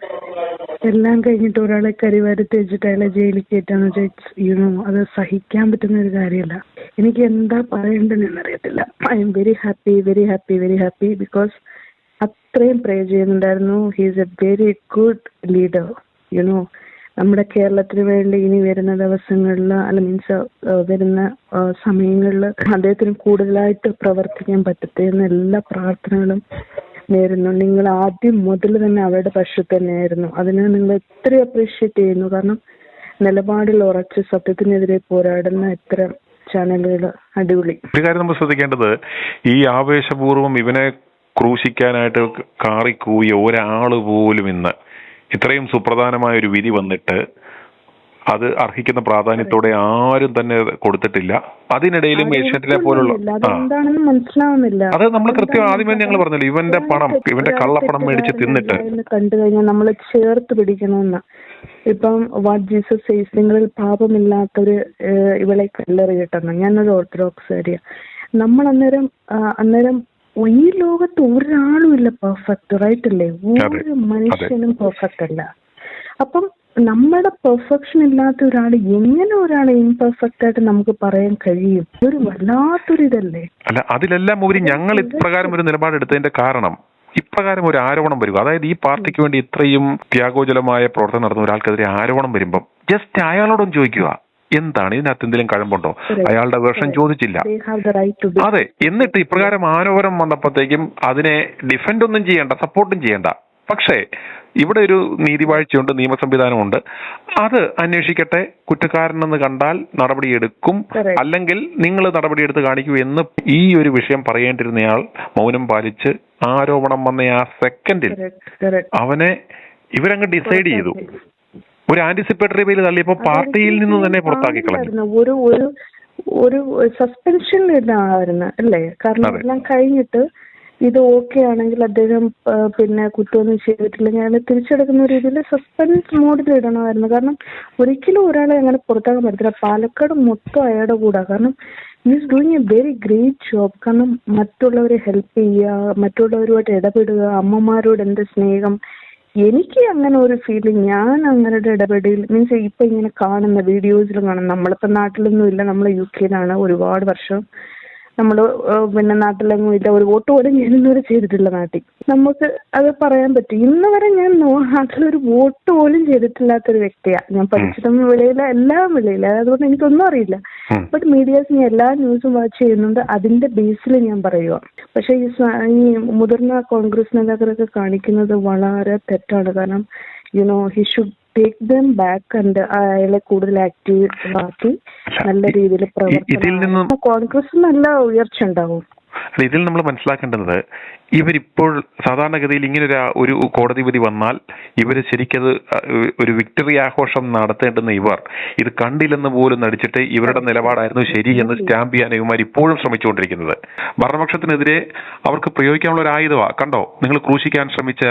എല്ലാം കഴിഞ്ഞിട്ട് ഒരാളെ കരിവാരത്ത് വെച്ചിട്ട് അയാളെ ജയിലിൽ കയറ്റാന്ന് വെച്ചാൽ അത് സഹിക്കാൻ പറ്റുന്ന ഒരു കാര്യമല്ല. എനിക്ക് എന്താ പറയേണ്ടതെന്ന് അറിയത്തില്ല. I am very happy, very happy, very happy. Because അത്രയും പ്രേ ചെയ്യുന്നുണ്ടായിരുന്നു. He is A very good leader. നമ്മുടെ കേരളത്തിന് വേണ്ടി ഇനി വരുന്ന ദിവസങ്ങളിൽ വരുന്ന സമയങ്ങളിൽ അദ്ദേഹത്തിന് കൂടുതലായിട്ട് പ്രവർത്തിക്കാൻ പറ്റട്ടെ എന്ന എല്ലാ പ്രാർത്ഥനകളും നേരുന്നു. നിങ്ങൾ ആദ്യം മുതൽ തന്നെ അവരുടെ പക്ഷത്ത് തന്നെയായിരുന്നു. അതിനെ നിങ്ങൾ എത്ര അപ്രീഷിയേറ്റ് ചെയ്യുന്നു. കാരണം നിലപാടിൽ ഉറച്ച് സത്യത്തിനെതിരെ പോരാടുന്ന എത്ര ചാനലുകൾ. അടിപൊളി. ഒരു കാര്യം നമ്മൾ ശ്രദ്ധിക്കേണ്ടത്, ഈ ആവേശപൂർവ്വം ഇവനെ ക്രൂശിക്കാനായിട്ട് കാറിക്കൂയ ഒരാൾ പോലും ഇന്ന് ഇത്രയും സുപ്രധാനമായ ഒരു വിധി വന്നിട്ട് അത് അർഹിക്കുന്ന പ്രാധാന്യത്തോടെ ആരും തന്നെ കൊടുത്തിട്ടില്ല. അതിനിടയിലും ഏഷ്യാനെറ്റിനെ പോലുള്ള മനസ്സിലാവുന്നില്ല. അത് നമ്മൾ കൃത്യം ആദ്യമേ ഞങ്ങൾ പറഞ്ഞല്ലോ, ഇവന്റെ പണം, ഇവന്റെ കള്ളപ്പണം മേടിച്ച് തിന്നിട്ട് കണ്ടു കഴിഞ്ഞാൽ നമ്മൾ ചേർത്ത് പിടിക്കണമെന്ന്. ഇപ്പം വാട്ട് ജീസസ് സേസ്, നിങ്ങളിൽ പാപമില്ലാത്തൊരു ഇവളെ കല്ലെറിയട്ടെന്ന്. ഞാനൊരു ഓർത്തഡോക്സ് ഏരിയ. നമ്മൾ അന്നേരം ഈ ലോകത്ത് ഒരാളും ഇല്ല പെർഫെക്റ്റ്, റൈറ്റ് അല്ലേ? ഒരു മനുഷ്യനും പെർഫെക്റ്റ് അല്ല. അപ്പം നമ്മുടെ പെർഫെക്ഷൻ ഇല്ലാത്ത എങ്ങനെ ഒരാൾ ഇംപെർഫെക്റ്റ് ആയിട്ട് നമുക്ക് പറയാൻ കഴിയും? ഒരു വല്ലാത്തൊരു ഇതല്ലേ? അല്ല, അതിലെല്ലാം ഉപരി ഞങ്ങൾ ഇപ്രകാരം ഒരു നിലപാടെടുത്തതിന്റെ കാരണം ഇപ്രകാരം ഒരു ആരോപണം വരിക. അതായത് ഈ പാർട്ടിക്ക് വേണ്ടി ഇത്രയും ത്യാഗോജലമായ പ്രവർത്തനം നടന്ന ഒരാൾക്കെതിരെ ആരോപണം വരുമ്പം ജസ്റ്റ് അയാളോടൊന്നും ചോദിക്കുക, എന്താണ് ഇതിനകത്ത് എന്തെങ്കിലും കഴമ്പുണ്ടോ? അയാളുടെ വേർഷൻ ചോദിച്ചില്ല. അതെ, എന്നിട്ട് ഇപ്രകാരം ആരോപണം വന്നപ്പോഴത്തേക്കും അതിനെ ഡിഫെൻഡ് ഒന്നും ചെയ്യണ്ട, സപ്പോർട്ടും ചെയ്യണ്ട. പക്ഷേ ഇവിടെ ഒരു നീതിവാഴ്ചയുണ്ട്, നിയമ സംവിധാനമുണ്ട്. അത് അന്വേഷിക്കട്ടെ. കുറ്റക്കാരനെന്ന് കണ്ടാൽ നടപടിയെടുക്കും, അല്ലെങ്കിൽ നിങ്ങൾ നടപടിയെടുത്ത് കാണിക്കൂ എന്ന് ഈ ഒരു വിഷയം പറയേണ്ടിരുന്നയാൾ മൗനം പാലിച്ച് ആരോപണം വന്ന ആ സെക്കൻഡിൽ അവനെ ഇവരങ്ങ് ഡിസൈഡ് ചെയ്തു. ഒരു ആന്റിസിപ്പേറ്ററി ബെയിൽ തള്ളിയപ്പോ പാർട്ടിയിൽ നിന്ന് തന്നെ പുറത്താക്കി കളഞ്ഞു. ഒരു സസ്പെൻഷനിലിരുന്ന ആളായിരുന്നു അല്ലേ? കാരണം എല്ലാം കഴിഞ്ഞിട്ട് ഇത് ഓക്കെ ആണെങ്കിൽ അദ്ദേഹം പിന്നെ കുറ്റമൊന്നും ചെയ്തിട്ടില്ലെങ്കിൽ അയാളെ തിരിച്ചെടുക്കുന്ന രീതിയിൽ സസ്പെൻസ് മോഡിൽ ഇടണമായിരുന്നു. കാരണം ഒരിക്കലും ഒരാളെ അങ്ങനെ പുറത്താക്കാൻ പറ്റത്തില്ല. പാലക്കാട് മൊത്തം അയാളുടെ കൂടെ. കാരണം is doing A very great job. കാരണം മറ്റുള്ളവരെ ഹെൽപ്പ് ചെയ്യുക, മറ്റുള്ളവരുമായിട്ട് ഇടപെടുക, അമ്മമാരോട് എന്ത് സ്നേഹം. എനിക്ക് അങ്ങനെ ഒരു ഫീലിംഗ്, ഞാൻ അങ്ങനെ ഇടപെടൽ മീൻസ് ഇപ്പൊ ഇങ്ങനെ കാണുന്ന വീഡിയോസിലും കാണും. നമ്മളിപ്പോ നാട്ടിലൊന്നും ഇല്ല, നമ്മൾ UK-ലാണ് ഒരുപാട് വർഷം. നമ്മള് പിന്നെ നാട്ടിലെങ്ങും ഇല്ല, ഒരു വോട്ട് പോലും ഞാൻ ഇന്നുവരെ ചെയ്തിട്ടില്ല നാട്ടിൽ. നമുക്ക് അത് പറയാൻ പറ്റും. ഇന്ന് വരെ ഞാൻ നാട്ടിലൊരു വോട്ട് പോലും ചെയ്തിട്ടില്ലാത്തൊരു വ്യക്തിയാണ്. ഞാൻ പഠിച്ചിട്ടും വിളയില്ല, എല്ലാം വിളയില്ല, അതുകൊണ്ട് എനിക്കൊന്നും അറിയില്ല. ബട്ട് മീഡിയാസ് ഞാൻ എല്ലാ ന്യൂസും വാച്ച് ചെയ്യുന്നുണ്ട്, അതിന്റെ ബേസിൽ ഞാൻ പറയുക. പക്ഷെ ഈ മുതിർന്ന കോൺഗ്രസ് നേതാക്കളൊക്കെ കാണിക്കുന്നത് വളരെ തെറ്റാണ്. കാരണം he should take them back and അയാളെ കൂടുതൽ ആക്റ്റീവ് ആക്കി നല്ല രീതിയിൽ പ്രവർത്തനം. കോൺഗ്രസ് നല്ല ഉയർച്ച ഉണ്ടാവും. ഇതിൽ നമ്മൾ മനസ്സിലാക്കേണ്ടത്, ഇവരിപ്പോൾ സാധാരണഗതിയിൽ ഇങ്ങനെ ഒരു കോടതി വിധി വന്നാൽ ഇവര് ശരിക്കത് ഒരു വിക്ടറി ആഘോഷം നടത്തേണ്ടുന്ന ഇവർ ഇത് കണ്ടില്ലെന്ന് പോലും നടിച്ചിട്ട് ഇവരുടെ നിലപാടായിരുന്നു ശരി എന്ന് സ്റ്റാമ്പ് ചെയ്യാൻ ഇവന്മാർ ഇപ്പോഴും ശ്രമിച്ചുകൊണ്ടിരിക്കുന്നത്. ഭരണപക്ഷത്തിനെതിരെ അവർക്ക് പ്രയോഗിക്കാനുള്ള ഒരു ആയുധമാണ്. കണ്ടോ, നിങ്ങൾ ക്രൂശിക്കാൻ ശ്രമിച്ച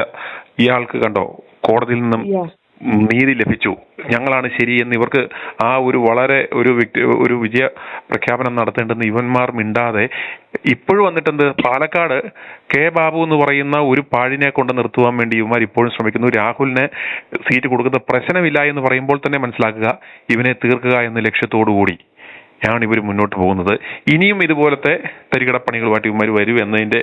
ഇയാൾക്ക് കണ്ടോ കോടതിയിൽ നിന്നും നീതി ലഭിച്ചു, ഞങ്ങളാണ് ശരി എന്ന് ഇവർക്ക് ആ ഒരു വളരെ ഒരു വിജയ പ്രഖ്യാപനം നടത്തേണ്ടെന്ന് ഇവന്മാർ മിണ്ടാതെ ഇപ്പോഴും വന്നിട്ടെന്ത് പാലക്കാട് കെ ബാബു എന്ന് പറയുന്ന ഒരു പാഴിനെ കൊണ്ട് നിർത്തുവാൻ വേണ്ടി ഇവന്മാർ ഇപ്പോഴും ശ്രമിക്കുന്നു. രാഹുലിന് സീറ്റ് കൊടുക്കുന്ന പ്രശ്നമില്ല എന്ന് പറയുമ്പോൾ തന്നെ മനസ്സിലാക്കുക ഇവനെ തീർക്കുക എന്ന ലക്ഷ്യത്തോടു കൂടി ആണ് ഇവർ മുന്നോട്ട് പോകുന്നത്. ഇനിയും ഇതുപോലത്തെ തരികിടപ്പണികളുമായിട്ട് ഇവന്മാർ വരും എന്നതിന്റെ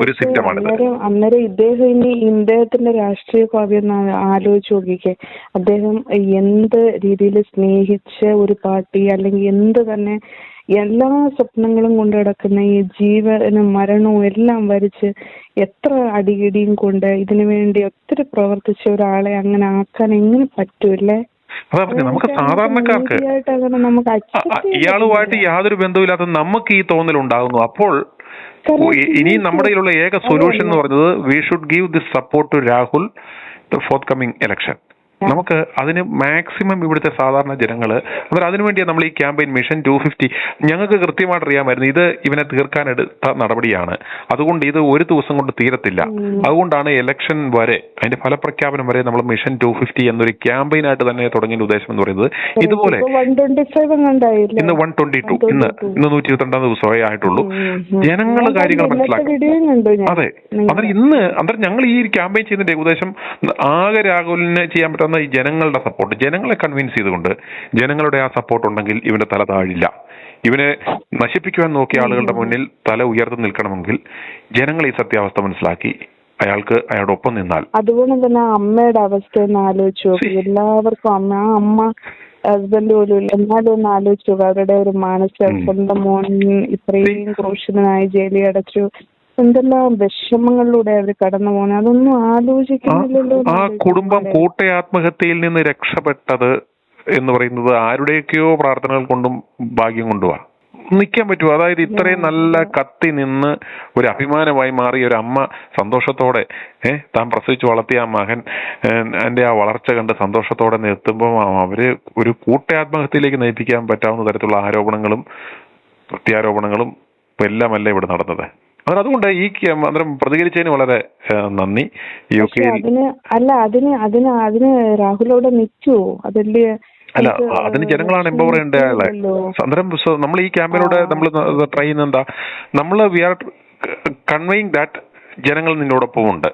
ഒരു സിംറ്റമാണിത്. അന്നേരം ഇദ്ദേഹത്തിന്റെ രാഷ്ട്രീയ ഭാവി ആലോചിച്ച് നോക്കിക്കേ. അദ്ദേഹം എന്ത് രീതിയിൽ സ്നേഹിച്ച ഒരു പാർട്ടി, അല്ലെങ്കിൽ എന്ത് തന്നെ എല്ലാ സ്വപ്നങ്ങളും കൊണ്ട് കിടക്കുന്ന ഈ ജീവനും മരണവും എല്ലാം വരിച്ച് എത്ര അടിയിടിയും കൊണ്ട് ഇതിനു വേണ്ടി ഒത്തിരി പ്രവർത്തിച്ച ഒരാളെ അങ്ങനെ ആക്കാൻ എങ്ങനെ പറ്റൂല്ലേ? നമുക്ക് സാധാരണക്കാർക്ക് ഇയാളുമായിട്ട് യാതൊരു ബന്ധവുമില്ലാത്ത നമുക്ക് ഈ തോന്നൽ ഉണ്ടാകുന്നു. അപ്പോൾ ഇനി നമ്മുടെ കയ്യിലുള്ള ഏക സൊല്യൂഷൻ എന്ന് പറയുന്നത് we should give this support to Rahul the forthcoming election. നമുക്ക് അതിന് മാക്സിമം ഇവിടുത്തെ സാധാരണ ജനങ്ങള് അതിനുവേണ്ടിയാണ് നമ്മൾ ഈ ക്യാമ്പയിൻ മിഷൻ 250. ഞങ്ങൾക്ക് കൃത്യമായിട്ട് അറിയാമായിരുന്നു ഇത് ഇവനെ തീർക്കാനെടുത്ത നടപടിയാണ്, അതുകൊണ്ട് ഇത് ഒരു ദിവസം കൊണ്ട് തീരത്തില്ല. അതുകൊണ്ടാണ് ഇലക്ഷൻ വരെ അതിന്റെ ഫലപ്രഖ്യാപനം വരെ നമ്മൾ മിഷൻ 250 എന്നൊരു ക്യാമ്പയിനായിട്ട് തന്നെ തുടങ്ങിയ ഉദ്ദേശം എന്ന് പറയുന്നത്. ഇതുപോലെ ഇന്ന് 122, ഇന്ന് 122 ദിവസമേ ആയിട്ടുള്ളൂ. ജനങ്ങൾ കാര്യങ്ങൾ മനസ്സിലാക്കി. അതെ, അന്നേരം ഞങ്ങൾ ഈ ക്യാമ്പയിൻ ചെയ്യുന്നതിന്റെ ഉദ്ദേശം ആകെ രാഹുലിന് ചെയ്യാൻ പറ്റുന്ന ഈ ജനങ്ങളുടെ സപ്പോർട്ട്, ജനങ്ങളെ കൺവിൻസ് ചെയ്തുകൊണ്ട് ജനങ്ങളുടെ ആ സപ്പോർട്ട് ഉണ്ടെങ്കിൽ ഇവന്റെ തല താഴില്ല. ഇവനെ നശിപ്പിക്കുവാൻ നോക്കിയ ആളുകളുടെ മുന്നിൽ തല ഉയർന്നു നിൽക്കണമെങ്കിൽ ജനങ്ങൾ ഈ സത്യാവസ്ഥ മനസ്സിലാക്കി അയാൾക്ക് അയാളുടെ ഒപ്പം നിന്നാൽ. അതുപോലെ തന്നെ അമ്മയുടെ അവസ്ഥ ഒന്ന് ആലോചിച്ചു നോക്കി. എല്ലാവർക്കും അമ്മ ഹസ്ബൻഡ് പോലും ഇല്ല, എന്നാലും ഒന്ന് ആലോചിച്ചു നോക്കുക അവരുടെ ഒരു മാനസിക. സ്വന്തം മോൻ ഇത്രയും ക്രൂശനായി ജയിലിൽ അടച്ചു, എന്തെല്ലാം വിഷമങ്ങളിലൂടെ അവർ കടന്നു പോകുന്നത്, അതൊന്നും ആലോചിക്കുന്നില്ലല്ലോ. ആ കുടുംബം കൂട്ടയാത്മഹത്യയിൽ നിന്ന് രക്ഷപ്പെട്ടത് എന്ന് പറയുന്നത് ആരുടെയൊക്കെയോ പ്രാർത്ഥനകൾ കൊണ്ടും ഭാഗ്യം കൊണ്ടുവാ നിൽക്കാൻ പറ്റുമോ? അതായത് ഇത്രയും നല്ല കത്തി നിന്ന് ഒരു അഭിമാനമായി മാറിയ ഒരു അമ്മ സന്തോഷത്തോടെ താൻ പ്രസവിച്ച് വളർത്തിയ ആ മകൻ എൻ്റെ ആ വളർച്ച കണ്ട് സന്തോഷത്തോടെ നിർത്തുമ്പോൾ അവര് ഒരു കൂട്ടയാത്മഹത്യയിലേക്ക് നയിപ്പിക്കാൻ പറ്റാവുന്ന തരത്തിലുള്ള ആരോപണങ്ങളും പ്രത്യാരോപണങ്ങളും എല്ലാമല്ല ഇവിടെ നടന്നത്. അതുകൊണ്ട് ഈ അന്നേരം പ്രതികരിച്ചതിന് വളരെ നന്ദി. അതിന് രാഹുലോടെ നിൽക്കുവോ? അതല്ലേ അല്ല, അതിന് ജനങ്ങളാണ് എംപവർ ചെയ്യേണ്ട ആളെ. അന്നേരം നമ്മൾ ഈ ക്യാമ്പയിലൂടെ നമ്മൾ ട്രൈ ചെയ്യുന്ന എന്താ, നമ്മൾ വി ആർ കൺവേയിങ് ദാറ്റ് ജനങ്ങൾ നിന്നോടൊപ്പം ഉണ്ട്.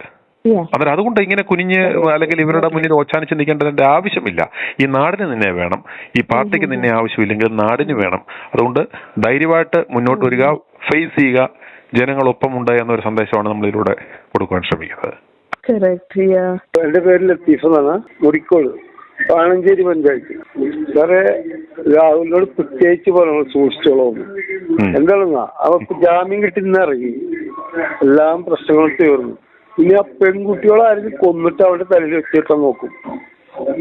അന്നേരം അതുകൊണ്ട് ഇങ്ങനെ കുനിഞ്ഞ് അല്ലെങ്കിൽ ഇവരുടെ മുന്നിൽ ഓച്ചാനിച്ച് ചിന്തിക്കേണ്ടതിന്റെ ആവശ്യമില്ല. ഈ നാടിന് നിന്നെ വേണം, ഈ പാർട്ടിക്ക് നിന്നെ ആവശ്യമില്ലെങ്കിൽ നാടിന് വേണം. അതുകൊണ്ട് ധൈര്യമായിട്ട് മുന്നോട്ട് വരിക, ഫേസ് ചെയ്യുക, ജനങ്ങളൊപ്പമുണ്ട് എന്നൊരു സന്ദേശമാണ് നമ്മൾ ഇതിലൂടെ കൊടുക്കുവാൻ ശ്രമിക്കുന്നത്. എന്റെ പേര് ലത്തീഫ് എന്നാണ്, മുടിക്കോട്, പാണഞ്ചേരി പഞ്ചായത്ത്. വേറെ രാഹുലിനോട് പ്രത്യേകിച്ച് പറയണം, സൂക്ഷിച്ചോളൂ. എന്താണെന്നാ അവർക്ക് ജാമ്യം കിട്ടി ഇറങ്ങി, എല്ലാം പ്രശ്നങ്ങളും തീർന്നു. ഇനി ആ പെൺകുട്ടികളാരും കൊന്നിട്ട് അവരുടെ തലയിൽ വെച്ചിട്ടാൻ നോക്കും.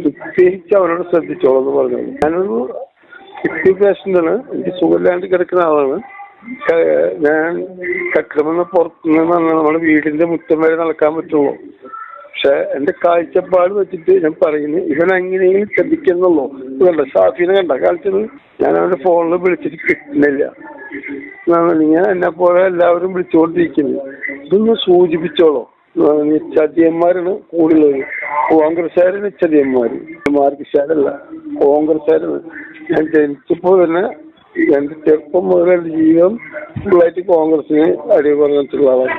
പ്രത്യേകിച്ച് അവരോട് ശ്രദ്ധിച്ചോളൂ എന്ന് പറഞ്ഞു. ഞാനൊരു കിഡ്നി പേഷ്യന്റാണ്, എനിക്ക് സുഖമില്ലാണ്ട് കിടക്കുന്ന ആളാണ്. ഞാൻ കട്ടിടമെന്ന് പുറത്തുനിന്ന് നമ്മുടെ വീടിന്റെ മുറ്റം വരെ നടക്കാൻ പറ്റുള്ളൂ. പക്ഷെ എന്റെ കാഴ്ചപ്പാട് വെച്ചിട്ട് ഞാൻ പറയുന്നത് ഇവനെങ്ങനെയും ശ്രദ്ധിക്കുന്നുള്ളൂ. കണ്ട ഷാഫിനെ കണ്ട കാലത്ത് ഞാൻ അവന്റെ ഫോണിൽ വിളിച്ചിട്ട് കിട്ടുന്നില്ല. എന്നെ പോലെ എല്ലാവരും വിളിച്ചുകൊണ്ടിരിക്കുന്നത്. ഇതൊന്ന് സൂചിപ്പിച്ചോളൂ. ചതിയന്മാരാണ് കൂടുതലുള്ളത്. കോൺഗ്രസ്സുകാരാണ് ചതിയന്മാര്, മാർക്സിസ്റ്റുകാരല്ല, കോൺഗ്രസ്സുകാരാണ്. ഞാൻ ജനിച്ചപ്പോ തന്നെ എന്റെ ചെറുപ്പം മുതൽ എന്റെ ജീവിതം ഫുള്ളായിട്ട് കോൺഗ്രസിന് അടി പറഞ്ഞിട്ടുള്ള ആളാണ്.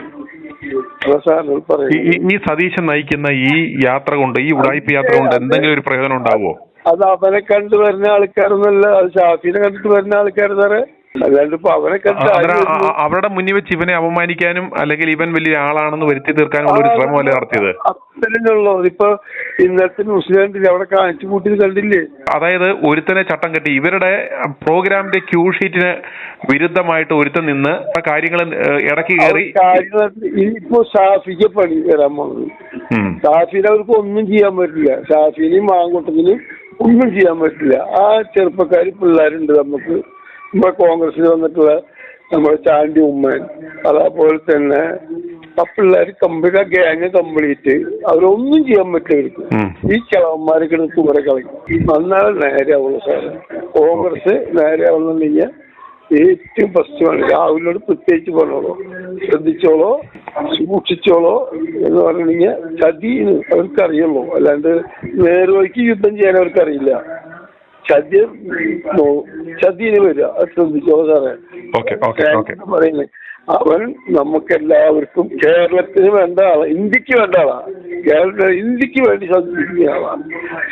ഈ സതീശൻ നയിക്കുന്ന ഈ യാത്ര കൊണ്ട്, ഈ ഉടായിപ്പ് യാത്ര കൊണ്ട് എന്തെങ്കിലും ഒരു പ്രയോജനം ഉണ്ടാവുമോ? അത് അവനെ കണ്ടു വരുന്ന ആൾക്കാരൊന്നല്ല, അത് ഷാഫിനെ കണ്ടിട്ട് വരുന്ന ആൾക്കാർ സാറേ. അല്ലാണ്ട് ഇപ്പൊ അവനെ അവരുടെ മുന്നിൽ വെച്ച് ഇവനെ അപമാനിക്കാനും അല്ലെങ്കിൽ ഇവൻ വലിയ ആളാണെന്ന് വരുത്തി തീർക്കാനുള്ള ഒരു ശ്രമമല്ലേ നടത്തിയത്? അത്രയുള്ളൂ. ഇപ്പൊ ഇന്നത്തെ ന്യൂസിലാൻഡിൽ അവിടെ കാണിച്ചു കൂട്ടിയത് കണ്ടില്ലേ? അതായത് ഒരുത്തനെ ചട്ടം കെട്ടി ഇവരുടെ പ്രോഗ്രാമിന്റെ ക്യൂ ഷീറ്റിന് വിരുദ്ധമായിട്ട് ഒരുത്തൻ നിന്ന് കാര്യങ്ങൾ ഇടയ്ക്ക് കയറി. ഇപ്പൊ ഷാഫിക്ക് പണി വരാൻ പോകുന്നത്. ഷാഫിനെ അവർക്ക് ഒന്നും ചെയ്യാൻ പറ്റില്ല. ഷാഫിനെയും മാങ്കൂട്ടത്തിനും ഒന്നും ചെയ്യാൻ പറ്റില്ല. ആ ചെറുപ്പക്കാര് പിള്ളേരുണ്ട് നമുക്ക്. നമ്മുടെ കോൺഗ്രസിൽ വന്നിട്ടുള്ള നമ്മുടെ ചാണ്ടി ഉമ്മൻ, അതേപോലെ തന്നെ ആ പിള്ളേര് കംപ്ലീറ്റ്, ആ ഗ്യാങ് കംപ്ലീറ്റ് അവരൊന്നും ചെയ്യാൻ പറ്റില്ല. ഈ കിളവന്മാരെ കിടന്ന് കുറെ കളയും. എന്നാൽ നേരെ ആവുള്ളൂ സാറ്. കോൺഗ്രസ് നേരെ ആവുന്നുണ്ടെങ്കിൽ ഏറ്റവും ഫസ്റ്റ് ആണ് രാഹുലിനോട് പ്രത്യേകിച്ച് പറഞ്ഞോളൂ, ശ്രദ്ധിച്ചോളോ, സൂക്ഷിച്ചോളോ എന്ന് പറഞ്ഞിട്ടുണ്ടെങ്കിൽ ചതിന്ന് അവർക്കറിയുള്ളൂ. അല്ലാണ്ട് നേർവഴിക്ക് യുദ്ധം ചെയ്യാൻ അവർക്കറിയില്ല. ചതിന് വരിക, അത് ശ്രദ്ധിച്ചോളൂ സാറേ. പറയുന്നത് അവൻ നമുക്കെല്ലാവർക്കും കേരളത്തിന് വേണ്ട ആളാ, ഇന്ത്യക്ക് വേണ്ട ആളാ, ഇന്ത്യക്ക് വേണ്ടി ശ്രദ്ധിക്കുന്ന ആളാണ്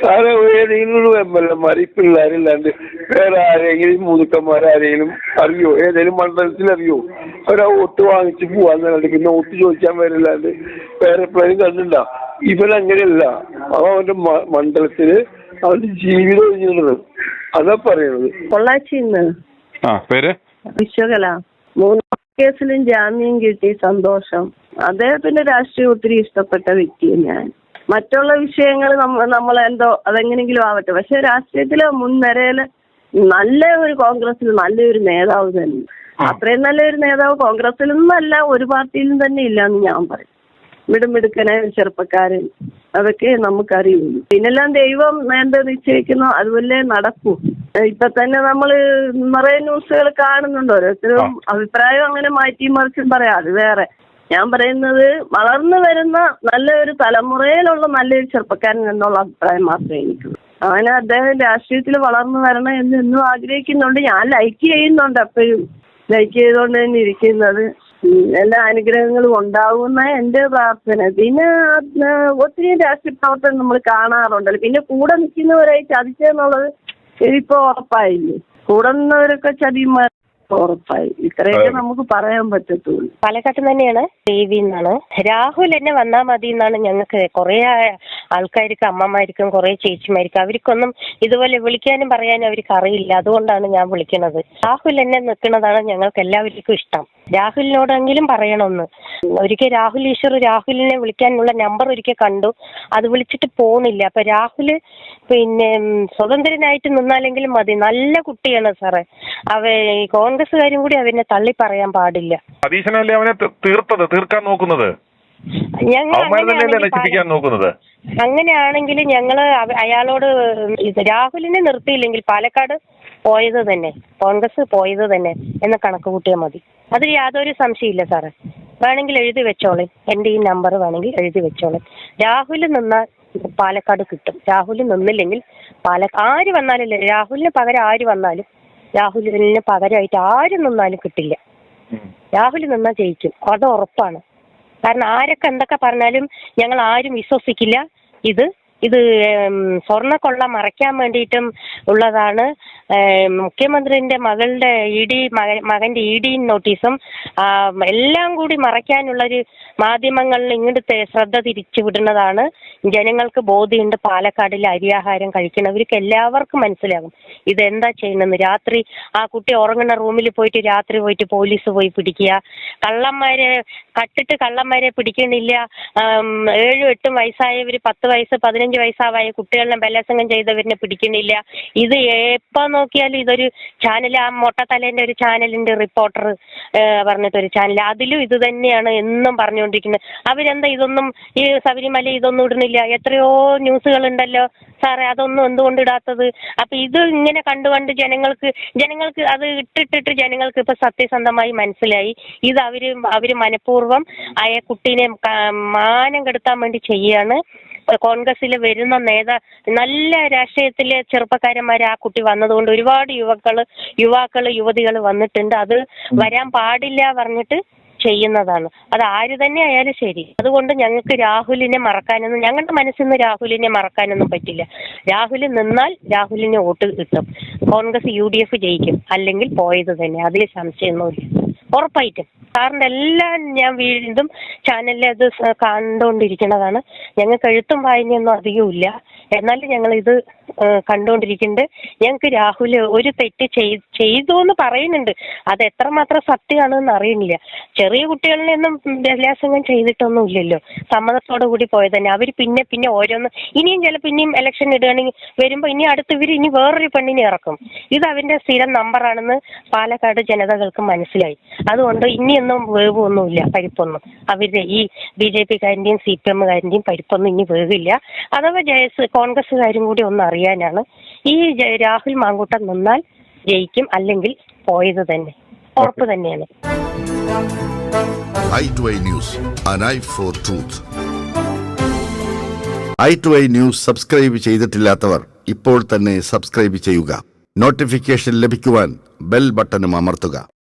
സാറേ. ഏതെങ്കിലും MLA-മാർ ഈ പിള്ളേരില്ലാണ്ട് വേറെ ആരെങ്കിലും മുതുക്കന്മാരാരെങ്കിലും അറിയോ? ഏതെങ്കിലും മണ്ഡലത്തിൽ അറിയോ? അവരാ വോട്ട് വാങ്ങിച്ച് പോവാന്നല്ലാണ്ട് പിന്നെ വോട്ട് ചോദിക്കാൻ വരില്ലാണ്ട് വേറെ എപ്പോഴും കണ്ടിട്ടുണ്ടോ? ഇവനങ്ങനെയല്ല. അവന്റെ മണ്ഡലത്തില് അവന്റെ ജീവിതം ഒഴിഞ്ഞിട്ടുള്ളത്. അതാ പറയണത്. പൊള്ളാച്ചിന്ന് പേര് വിശ്വകല. 3 കേസിലും ജാമ്യം കിട്ടി, സന്തോഷം. അദ്ദേഹത്തിന്റെ രാഷ്ട്രീയം ഒത്തിരി ഇഷ്ടപ്പെട്ട വ്യക്തിയാണ് ഞാൻ. മറ്റുള്ള വിഷയങ്ങൾ നമ്മളെന്തോ അതെങ്ങനെങ്കിലും ആവട്ടെ, പക്ഷെ രാഷ്ട്രീയത്തിലെ മുൻനിരയില് നല്ല ഒരു കോൺഗ്രസിൽ നല്ലൊരു നേതാവ് തന്നെ. അത്രയും നല്ലൊരു നേതാവ് കോൺഗ്രസിൽ നിന്നല്ല ഒരു പാർട്ടിയിലും തന്നെ ഇല്ലാന്ന് ഞാൻ പറയും. മിടുമിടുക്കനെ ചെറുപ്പക്കാരൻ, അതൊക്കെ നമുക്കറിയുള്ളൂ. പിന്നെല്ലാം ദൈവം എന്താ നിശ്ചയിക്കുന്നോ അതുപോലെ നടക്കൂ. ഇപ്പൊ തന്നെ നമ്മള് നിറയെ ന്യൂസുകൾ കാണുന്നുണ്ട്. ഓരോരുത്തരും അഭിപ്രായം അങ്ങനെ മാറ്റി മറിച്ചും പറയാം, അത് വേറെ. ഞാൻ പറയുന്നത് വളർന്നു വരുന്ന നല്ലൊരു തലമുറയിലുള്ള നല്ലൊരു ചെറുപ്പക്കാരൻ എന്നുള്ള അഭിപ്രായം മാത്രമേ എനിക്കുള്ളൂ. അങ്ങനെ അദ്ദേഹം രാഷ്ട്രീയത്തിൽ വളർന്നു വരണം എന്ന് എന്നും ആഗ്രഹിക്കുന്നുണ്ട്. ഞാൻ ലൈക്ക് ചെയ്യുന്നുണ്ട്, എപ്പോഴും ലൈക്ക് ചെയ്തുകൊണ്ട് തന്നെ ഇരിക്കുന്നത്. എല്ലാ അനുഗ്രഹങ്ങളും ഉണ്ടാവുന്ന എന്റെ പ്രാർത്ഥന. പിന്നെ ഒത്തിരി രാഷ്ട്രീയ പ്രവർത്തനം നമ്മൾ കാണാറുണ്ടല്ലോ. പിന്നെ കൂടെ നിൽക്കുന്നവരായി ചതിച്ചെന്നുള്ളത് ഇപ്പൊ ഉറപ്പായില്ലേ? കൂടെ നിന്നവരൊക്കെ ചതിമാർ ഉറപ്പായി. ഇത്രയൊക്കെ നമുക്ക് പറയാൻ പറ്റത്തുള്ളൂ. പാലക്കാട്ട് തന്നെയാണ്, ദേവി എന്നാണ്. രാഹുൽ എന്നെ വന്നാൽ മതി എന്നാണ് ഞങ്ങൾക്ക് കുറെ ആൾക്കാർക്കും അമ്മമാർക്കും കുറെ ചേച്ചിമാർക്കും അവർക്കൊന്നും ഇതുപോലെ വിളിക്കാനും പറയാനും അവർക്ക് അറിയില്ല. അതുകൊണ്ടാണ് ഞാൻ വിളിക്കുന്നത്. രാഹുൽ എന്നെ നിൽക്കുന്നതാണ് ഞങ്ങൾക്ക് എല്ലാവർക്കും ഇഷ്ടം. രാഹുലിനോടെങ്കിലും പറയണമെന്ന്. ഒരിക്കൽ രാഹുൽ ഈശ്വർ രാഹുലിനെ വിളിക്കാനുള്ള നമ്പർ ഒരിക്കൽ കണ്ടു, അത് വിളിച്ചിട്ട് പോണില്ല. അപ്പൊ രാഹുല് പിന്നെ സ്വതന്ത്രനായിട്ട് നിന്നാലെങ്കിലും മതി. നല്ല കുട്ടിയാണ് സാറേ. കോൺഗ്രസ്സുകാരും കൂടി അവനെ തള്ളി പറയാൻ പാടില്ല. സതീശനല്ലേ അവനെ തീർക്കാൻ നോക്കുന്നത്? അങ്ങനെയാണെങ്കിൽ ഞങ്ങള് അയാളോട് രാഹുലിനെ നിർത്തിയില്ലെങ്കിൽ പാലക്കാട് പോയത് തന്നെ, കോൺഗ്രസ് പോയത് തന്നെ എന്ന് കണക്ക് കൂട്ടിയാൽ മതി. അതിൽ യാതൊരു സംശയമില്ല സാറേ. വേണമെങ്കിൽ എഴുതി വെച്ചോളെ, എന്റെ ഈ നമ്പർ വേണമെങ്കിൽ എഴുതി വെച്ചോളെ. രാഹുൽ നിന്നാൽ പാലക്കാട് കിട്ടും. രാഹുൽ നിന്നില്ലെങ്കിൽ ആര് വന്നാലും, രാഹുലിന് പകരം ആര് വന്നാലും, രാഹുലിന് പകരമായിട്ട് ആര് നിന്നാലും കിട്ടില്ല. രാഹുൽ നിന്നാൽ ജയിക്കും, അത് ഉറപ്പാണ്. കാരണം ആരൊക്കെ എന്തൊക്കെ പറഞ്ഞാലും ഞങ്ങൾ ആരും വിശ്വസിക്കില്ല. ഇത് സ്വർണ്ണക്കൊള്ള മറയ്ക്കാൻ വേണ്ടിയിട്ടും ഉള്ളതാണ്. മുഖ്യമന്ത്രിന്റെ മകളുടെ മകന്റെ ED നോട്ടീസും എല്ലാം കൂടി മറയ്ക്കാനുള്ളൊരു മാധ്യമങ്ങളിൽ ഇങ്ങോട്ട് ശ്രദ്ധ തിരിച്ചു വിടുന്നതാണ്. ജനങ്ങൾക്ക് ബോധ്യമുണ്ട്. പാലക്കാടിലെ അരിയാഹാരം കഴിക്കുന്നവർക്ക് എല്ലാവർക്കും മനസ്സിലാകും ഇതെന്താ ചെയ്യുന്നത്. രാത്രി ആ കുട്ടി ഉറങ്ങുന്ന റൂമിൽ പോയിട്ട് രാത്രി പോയിട്ട് പോലീസ് പോയി പിടിക്കുക, കള്ളന്മാരെ പിടിക്കണില്ല. 7-8 വയസ്സായവര് 10 വയസ്സ് 15 15 വയസ്സാവായ കുട്ടികളെ ബലാത്സംഗം ചെയ്തവരിനെ പിടിക്കുന്നില്ല. ഇത് എപ്പോ നോക്കിയാലും ഇതൊരു ചാനൽ, ആ മൊട്ടത്തലേന്റെ ഒരു ചാനലിന്റെ റിപ്പോർട്ടർ പറഞ്ഞിട്ടൊരു ചാനൽ, അതിലും ഇത് തന്നെയാണ് എന്നും പറഞ്ഞുകൊണ്ടിരിക്കുന്നത്. അവരെന്താ ഇതൊന്നും ഈ ശബരിമല ഇതൊന്നും ഇടുന്നില്ല? എത്രയോ ന്യൂസുകൾ ഉണ്ടല്ലോ സാറേ, അതൊന്നും എന്തുകൊണ്ട് ഇടാത്തത്? അപ്പൊ ഇത് ഇങ്ങനെ കണ്ടുകൊണ്ട് ജനങ്ങൾക്ക് അത് ഇട്ടിട്ടിട്ട് ജനങ്ങൾക്ക് ഇപ്പൊ സത്യസന്ധമായി മനസ്സിലായി ഇത് അവര് മനഃപൂർവ്വം ആയ കുട്ടീനെ മാനം കെടുത്താൻ വേണ്ടി ചെയ്യാണ്. കോൺഗ്രസിൽ വരുന്ന നല്ല രാഷ്ട്രീയത്തിലെ ചെറുപ്പക്കാരന്മാർ ആ കുട്ടി വന്നതുകൊണ്ട് ഒരുപാട് യുവതികൾ വന്നിട്ടുണ്ട്. അത് വരാൻ പാടില്ല പറഞ്ഞിട്ട് ചെയ്യുന്നതാണ്. അത് ആര് തന്നെ ആയാലും ശരി. അതുകൊണ്ട് ഞങ്ങൾക്ക് രാഹുലിനെ മറക്കാനൊന്നും, ഞങ്ങളുടെ മനസ്സിൽ നിന്ന് രാഹുലിനെ മറക്കാനൊന്നും പറ്റില്ല. രാഹുൽ നിന്നാൽ രാഹുലിന് വോട്ട് കിട്ടും. കോൺഗ്രസ് UDF ജയിക്കും, അല്ലെങ്കിൽ പോയത് തന്നെ, അതിൽ സംശയമൊന്നുമില്ല, ഉറപ്പായിട്ടും. സാറിന്റെ എല്ലാം ഞാൻ വീണ്ടും ചാനലിൽ അത് കണ്ടുകൊണ്ടിരിക്കുന്നതാണ്. ഞങ്ങൾക്ക് എഴുത്തും വായനയൊന്നും അധികമില്ല, എന്നാലും ഞങ്ങൾ ഇത് കണ്ടുകൊണ്ടിരിക്കുന്നുണ്ട്. ഞങ്ങൾക്ക് രാഹുൽ ഒരു തെറ്റ് ചെയ്തു എന്ന് പറയുന്നുണ്ട്, അത് എത്രമാത്രം സത്യമാണെന്ന് അറിയുന്നില്ല. ചെറിയ കുട്ടികളിലൊന്നും ബലാത്സംഗം ചെയ്തിട്ടൊന്നും ഇല്ലല്ലോ, സമ്മതത്തോടു കൂടി പോയത് തന്നെ. അവർ പിന്നെ ഓരോന്ന് ഇനിയും ചിലപ്പോൾ ഇനിയും ഇലക്ഷൻ ഇടുകയാണെങ്കിൽ വരുമ്പോൾ ഇനി അടുത്ത് ഇനി വേറൊരു പെണ്ണിനെ ഇറക്കും. ഇത് അവന്റെ സ്ഥിരം നമ്പറാണെന്ന് പാലക്കാട് ജനതകൾക്ക് മനസ്സിലായി. അതുകൊണ്ട് ഇനിയൊന്നും വേവൊന്നുമില്ല, പരിപ്പൊന്നും. അവരുടെ ഈ BJP-കാരൻ്റെയും CPM-കാരൻ്റെയും പരിപ്പൊന്നും ഇനി വേവില്ല. അഥവാ കോൺഗ്രസ്സുകാരും കൂടി ഒന്ന് അറിയാനാണ്. ഈ രാഹുൽ മാങ്കൂട്ടം നിന്നാൽ ജയിക്കും, അല്ലെങ്കിൽ പോയത് തന്നെ, ഉറപ്പ് തന്നെയാണ്. i2i News, an eye for truth. i2i News subscribe ചെയ്തിട്ടില്ലാത്തവർ ഇപ്പോൾ തന്നെ സബ്സ്ക്രൈബ് ചെയ്യുക. നോട്ടിഫിക്കേഷൻ ലഭിക്കുവാൻ ബെൽ ബട്ടണും അമർത്തുക.